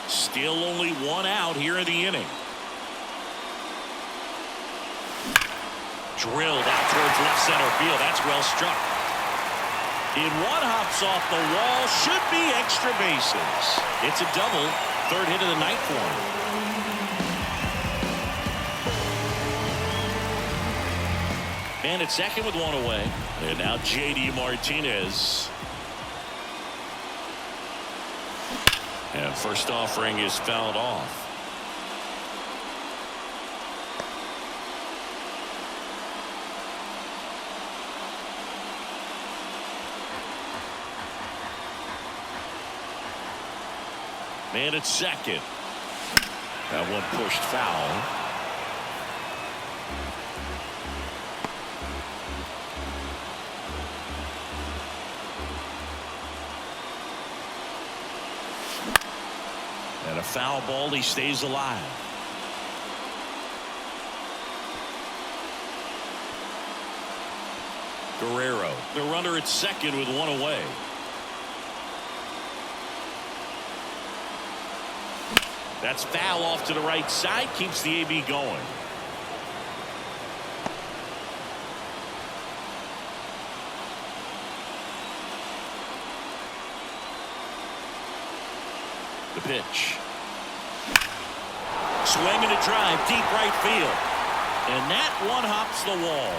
C: Still only one out here in the inning. Drilled out towards left center field. That's well struck. In one hops off the wall, should be extra bases. It's a double, third hit of the night for him. And at second with one away. And now J.D. Martinez. And first offering is fouled off. And at second. That one pushed foul. And a foul ball, he stays alive. Guerrero, the runner at second with one away. That's foul off to the right side, keeps the AB going. The pitch. Swing and a drive, deep right field. And that one hops the wall.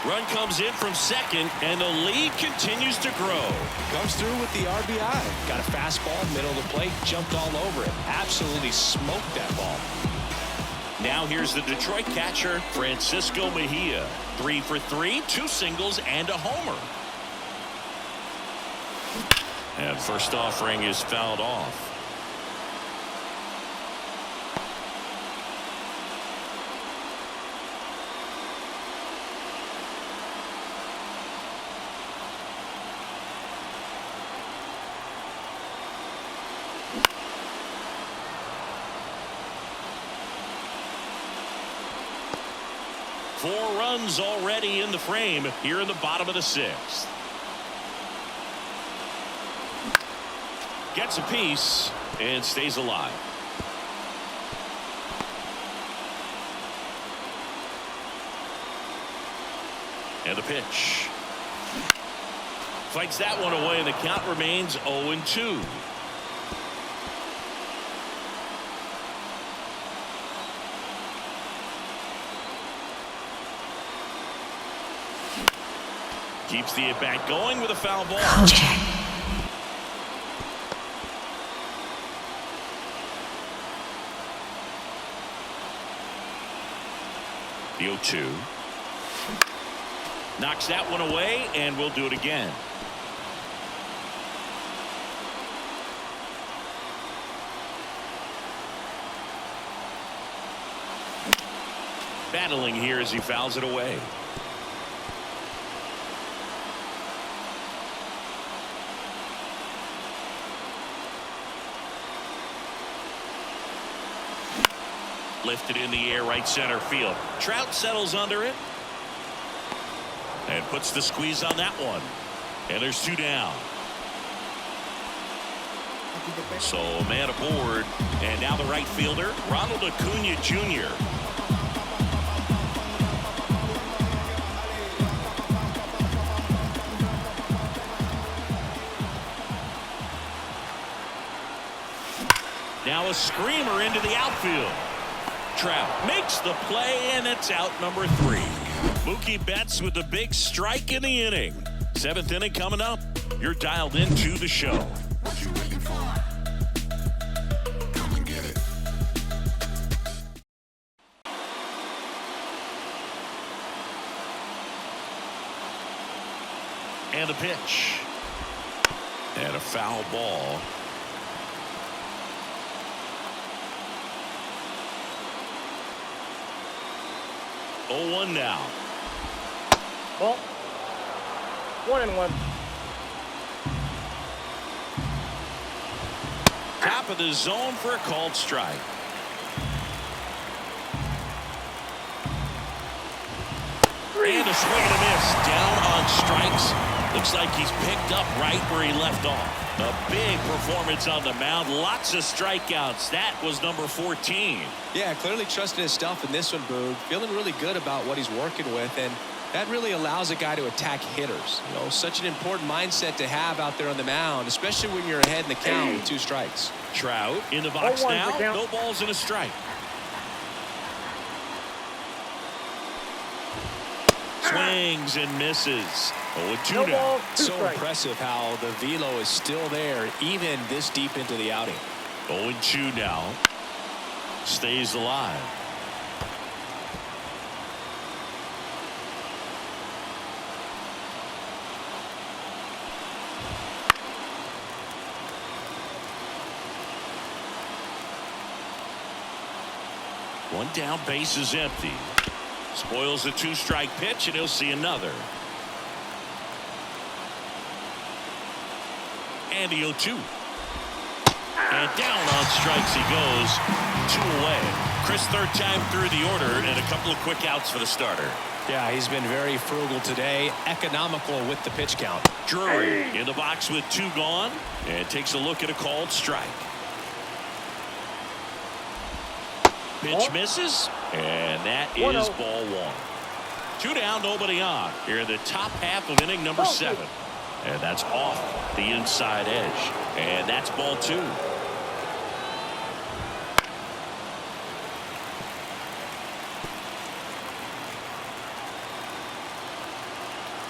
C: Run comes in from second, and the lead continues to grow.
D: Comes through with the RBI. Got a fastball, middle of the plate, jumped all over it. Absolutely smoked that ball.
C: Now here's the Detroit catcher, Francisco Mejia. 3 for 3, 2 singles, and a homer. And first offering is fouled off. Four runs already in the frame here in the bottom of the 6th. Gets a piece and stays alive. And the pitch. Fights that one away, and the count remains 0-2. Keeps the at-bat going with a foul ball.
I: Kojak.
C: The 0-2. Knocks that one away, and we'll do it again. Battling here as he fouls it away. Lifted in the air, right center field. Trout settles under it and puts the squeeze on that one. And there's 2 down. So a man aboard, and now the right fielder, Ronald Acuna Jr. Now a screamer into the outfield. Trout makes the play, and it's out number 3. Mookie Betts with the big strike in the inning. 7th inning coming up. You're dialed into the show.
H: What you waiting for? Come and get it.
C: And a pitch. And a foul ball. Oh, 1 now.
G: Ball. 1-1.
C: Top of the zone for a called strike. And a swing and a miss. Down on strikes. Looks like he's picked up right where he left off. A big performance on the mound. Lots of strikeouts. That was number 14.
D: Yeah, clearly trusting his stuff in this one, Boog. Feeling really good about what he's working with, and that really allows a guy to attack hitters. You know, such an important mindset to have out there on the mound, especially when you're ahead in the count with 2 strikes.
C: Trout in the box
G: 0-1's
C: now.
G: the count.
C: No balls and a strike. Swings and misses. 0-2
G: No
C: now.
G: ball, 2
D: So
G: strikes.
D: impressive how the velo is still there even this deep into the outing.
C: 0-2 now. Stays alive. One down, base is empty. Spoils the 2-strike pitch, and he'll see another. And the 0-2. And down on strikes he goes. 2 away. Chris, 3rd time through the order, and a couple of quick outs for the starter.
D: Yeah, he's been very frugal today, economical with the pitch count.
C: Drury in the box with 2 gone, and takes a look at a called strike. Pitch misses, and that is
G: 1-0.
C: ball 1. 2 down, nobody on here in the top half of inning number 7. And that's off the inside edge. And that's ball 2.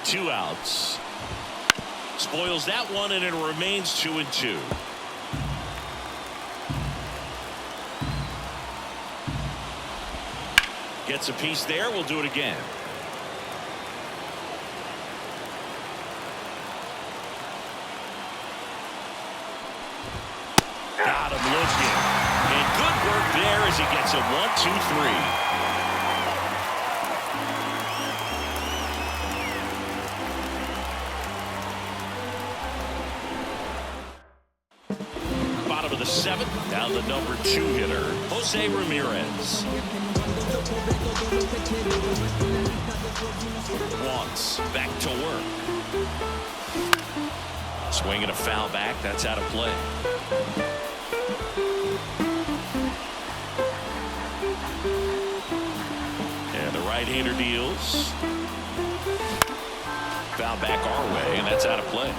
C: Two outs. Spoils that one, and it remains 2-2. Gets a piece there. We'll do it again. Got him looking. And good work there as he gets him 1-2-3. Bottom of the 7th. Down the number 2 hitter, Jose Ramirez. Once back to work. Swinging a foul back. That's out of play. And the right-hander deals. Foul back our way, and that's out of play.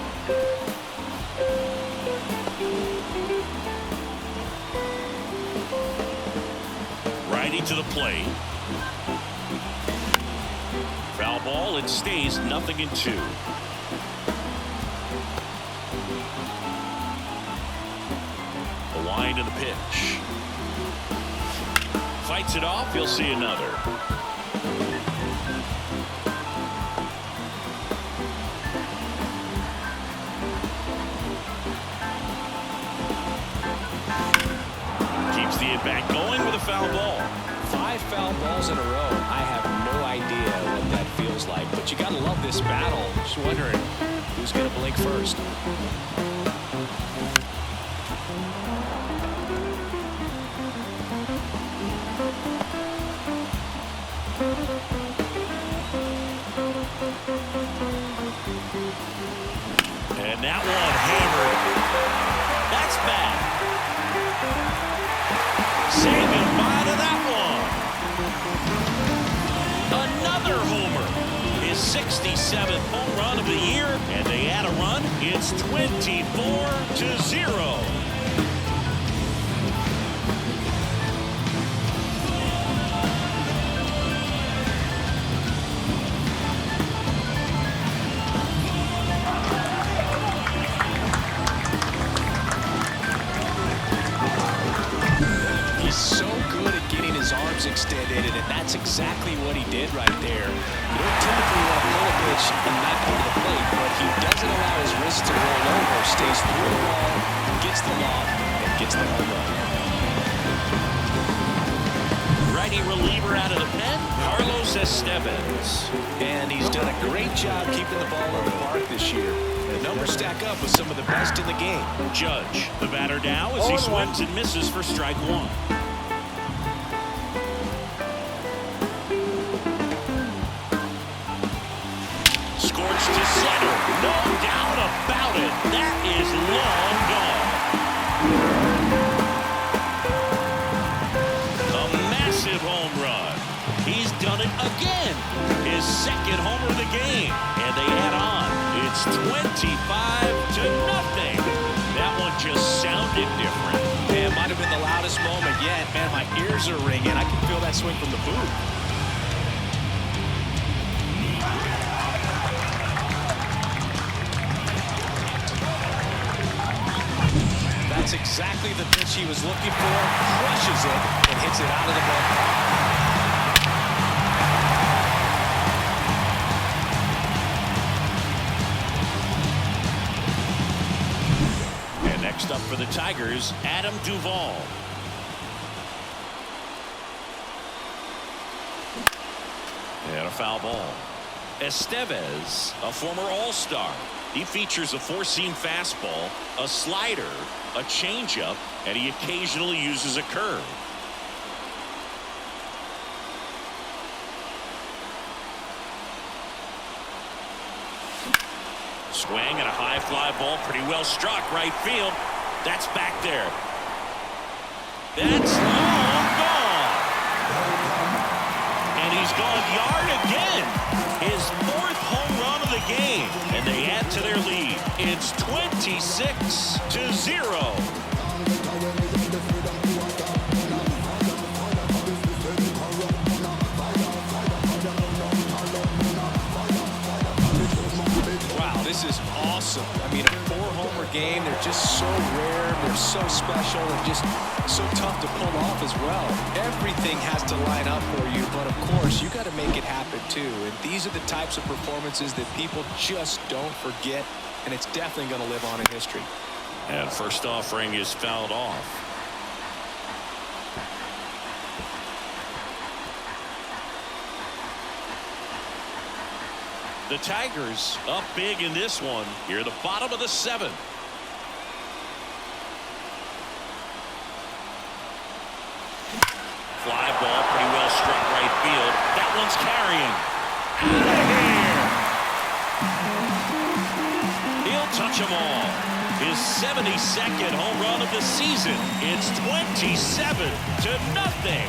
C: Righty to the plate. Foul ball. It stays 0-2. The line to the pitch. Fights it off. He'll see another. Keeps the at-bat going with a foul ball.
D: 5 foul balls in a row. I have no idea what that feels like, but you gotta love this battle. Just wondering who's gonna blink first.
C: And that one hammered. That's bad. Say goodbye to that one. Another homer. His 67th home run of the year, and they add a run. It's 24-0.
D: Arms extended, and that's exactly what he did right there. You don't typically want to pull a pitch in that part of the plate, but he doesn't allow his wrist to roll over, stays through the ball, gets the lob, and gets the home run.
C: Righty reliever out of the pen, Carlos Estevez.
D: And he's done a great job keeping the ball in the park this year. The numbers stack up with some of the best in the game.
C: Judge, the batter now, as he swings and misses for strike one. Scorched to center. No doubt about it. That is long gone. A massive home run. He's done it again. His second homer of the game. And they add on. It's 25-0. That one just sounded different.
D: Man, might have been the loudest moment yet. Man, my ears are ringing. I can feel that swing from the booth. That's exactly the pitch he was looking for. Crushes it and hits it out of the ballpark.
C: And next up for the Tigers, Adam Duvall. And a foul ball. Estevez, a former All-Star. He features a four-seam fastball, a slider, a changeup, and he occasionally uses a curve. Swing and a high fly ball, pretty well struck right field. That's back there. That's long gone. And he's gone yard again. His fourth home run of the game. And they add to their lead. It's 26-0.
D: This is awesome. I mean, a four-homer game, they're just so rare, they're so special, and just so tough to pull off as well. Everything has to line up for you, but of course, you got to make it happen too. And these are the types of performances that people just don't forget, and it's definitely going to live on in history.
C: And first offering is fouled off. The Tigers up big in this one. Here at the bottom of the seventh. Fly ball pretty well struck right field. That one's carrying. Out of here. He'll touch them all. His 72nd home run of the season. It's 27-0.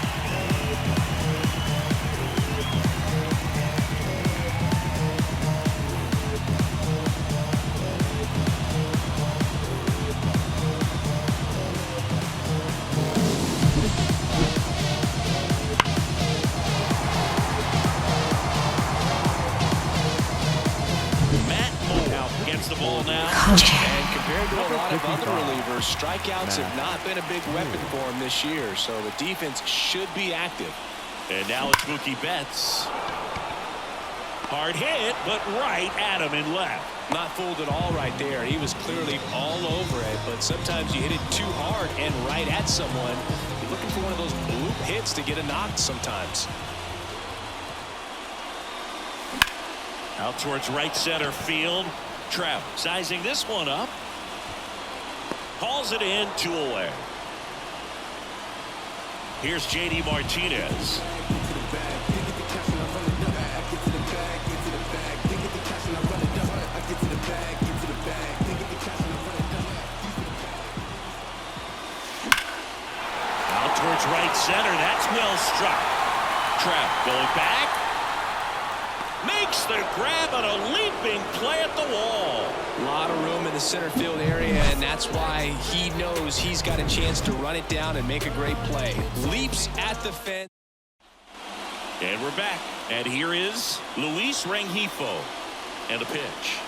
C: The ball now.
D: And compared to a lot of other relievers, strikeouts have not been a big weapon for him this year, so the defense should be active.
C: And now it's Mookie Betts. Hard hit, but right at him and left.
D: Not fooled at all right there. He was clearly all over it, but sometimes you hit it too hard and right at someone. You're looking for one of those bloop hits to get a knock sometimes.
C: Out towards right center field. Trout sizing this one up. Hauls it in, 2 away. Here's J.D. Martinez. struck. Trout going back. Makes the grab on a leaping play at the wall.
D: A lot of room in the center field area, and that's why he knows he's got a chance to run it down and make a great play. Leaps at the fence.
C: And we're back. And here is Luis Rengifo. And the pitch.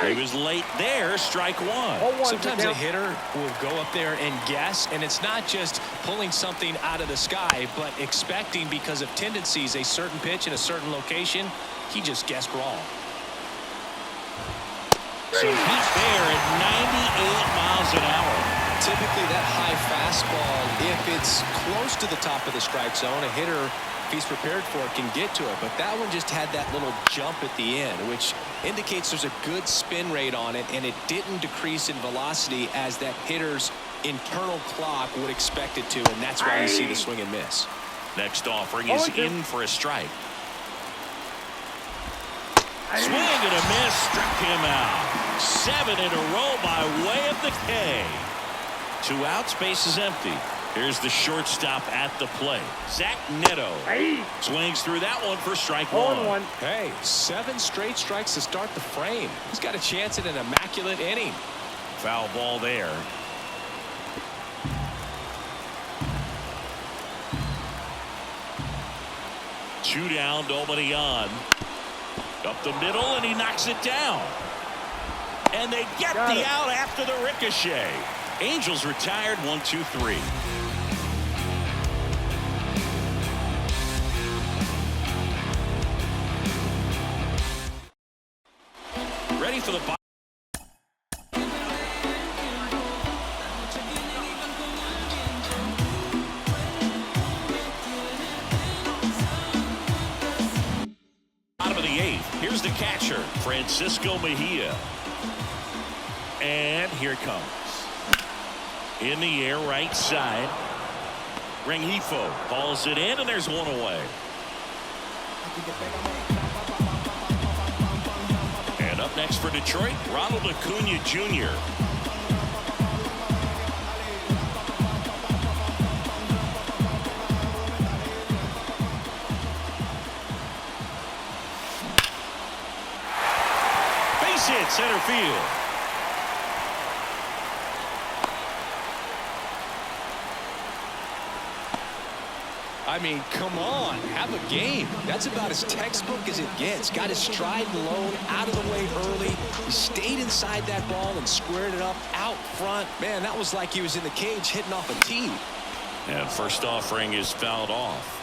C: He was late there, strike one.
D: Sometimes a hitter will go up there and guess, and it's not just pulling something out of the sky, but expecting, because of tendencies, a certain pitch in a certain location. He just guessed wrong.
C: So he's there at 98 miles an hour.
D: Typically that high fastball, if it's close to the top of the strike zone, a hitter, if he's prepared for it, can get to it. But that one just had that little jump at the end, which indicates there's a good spin rate on it, and it didn't decrease in velocity as that hitter's internal clock would expect it to, and that's why you see the swing and miss.
C: Next offering is in for a strike. Swing and a miss, struck him out. 7 in a row by way of the K. 2 outs, base is empty. Here's the shortstop at the plate. Zach Neto swings through that one for strike one.
D: Hey, 7 straight strikes to start the frame. He's got a chance at an immaculate inning.
C: Foul ball there. Two down, nobody on. Up the middle, and he knocks it down. And they get the out after the ricochet. Angels retired 1-2-3. Ready for the bottom of the 8th. Here's the catcher, Francisco Mejia. And here it comes. In the air, right side. Rengifo balls it in, and there's one away. And up next for Detroit, Ronald Acuna Jr. Base hit, center field.
D: I mean, come on, have a game. That's about as textbook as it gets. Got his stride low, out of the way early. He stayed inside that ball and squared it up out front. Man, that was like he was in the cage hitting off a tee.
C: And first offering is fouled off.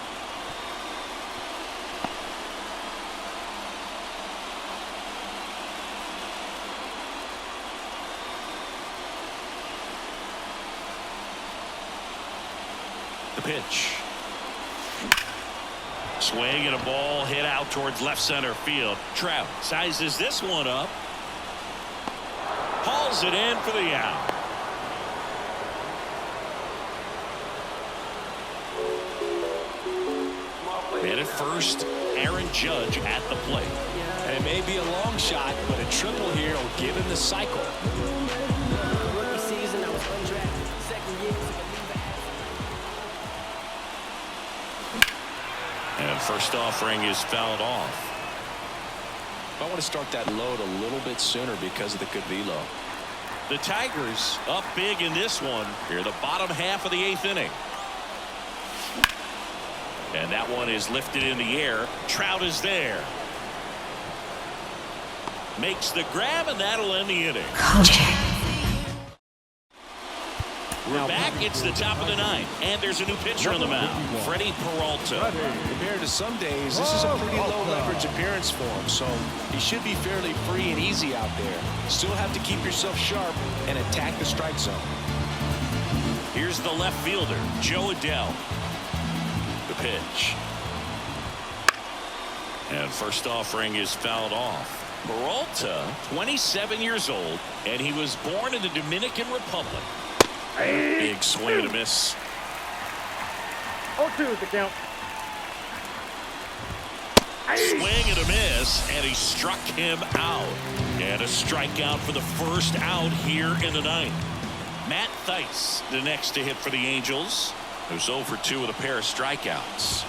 C: The pitch. Swing and a ball hit out towards left center field. Trout sizes this one up. Hauls it in for the out. And at first, Aaron Judge at the plate.
D: And it may be a long shot, but a triple here will give him the cycle.
E: Rookie season, I was undrafted. Second year, took a leave of absence.
C: And first offering is fouled off.
D: I want to start that load a little bit sooner because of the good velo.
C: The Tigers up big in this one. Here, the bottom half of the 8th inning. And that one is lifted in the air. Trout is there. Makes the grab, and that'll end the inning.
I: Kojak.
C: We're back. It's the top of the 9th, and there's a new pitcher on the mound, Freddie Peralta.
D: Compared to some days, this is a pretty low leverage appearance for him, so he should be fairly free and easy out there. Still have to keep yourself sharp and attack the strike zone.
C: Here's the left fielder, Joe Adell. The pitch. And first offering is fouled off. Peralta, 27 years old, and he was born in the Dominican Republic. Big swing and a miss.
G: 0-2 is the count.
C: Swing and a miss, and he struck him out. And a strikeout for the first out here in the 9th. Matt Thaiss, the next to hit for the Angels. Who's 0 for 2 with a pair of strikeouts.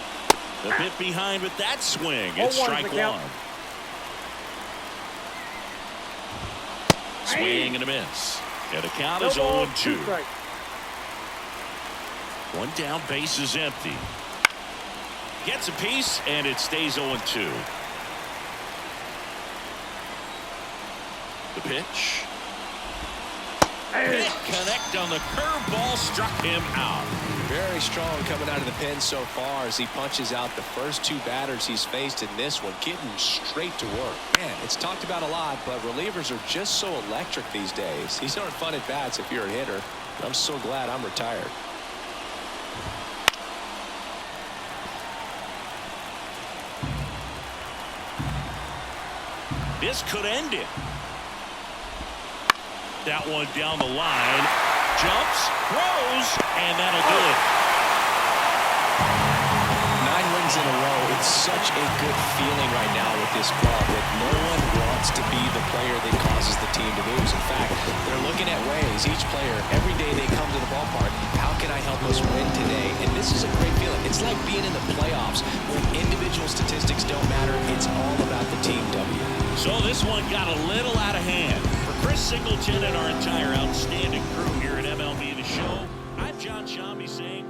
C: A bit behind with that swing. It's
G: 0-1
C: strike
G: the count.
C: one. Swing and a miss. And the count is 0-2. One down, base is empty. Gets a piece, and it stays 0-2. The pitch. Hit, connect on the curveball, struck him out.
D: Very strong coming out of the pen so far as he punches out the first 2 batters he's faced in this one, getting straight to work. Man, it's talked about a lot, but relievers are just so electric these days. These aren't fun at bats if you're a hitter. I'm so glad I'm retired.
C: This could end it. That one down the line. Jumps, throws, and that'll do it.
D: 9 wins in a row. It's such a good feeling right now with this club that no one wants to be the player that causes the team to lose. In fact, they're looking at ways, each player, every day they come to the ballpark, how can I help us win today? And this is a great feeling. It's like being in the playoffs when individual statistics don't matter. It's all about the team W.
C: So this one got a little out of hand. For Chris Singleton and our entire outstanding crew here at MLB The Show, I'm John Shambi saying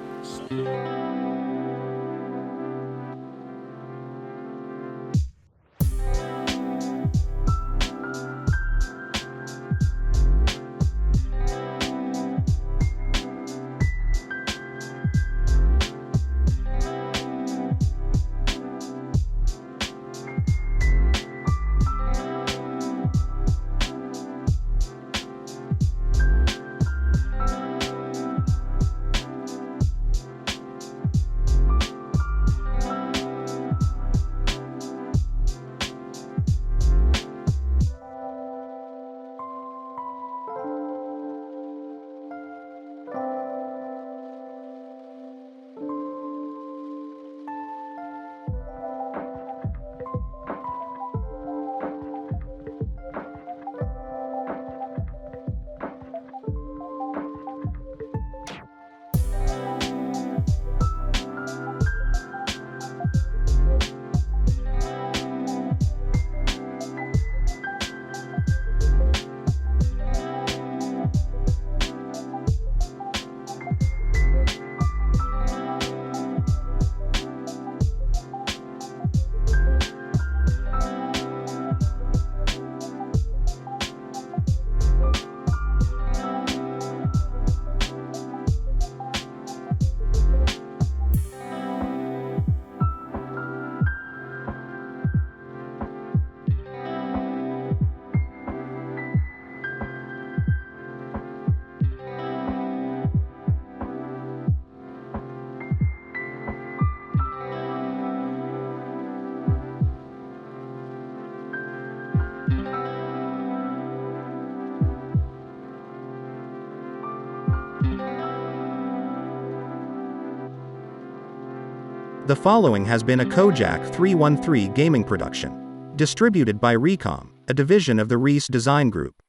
B: The following has been a Kojak 313 gaming production. Distributed by Recom, a division of the Reese Design Group.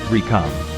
A: Recom.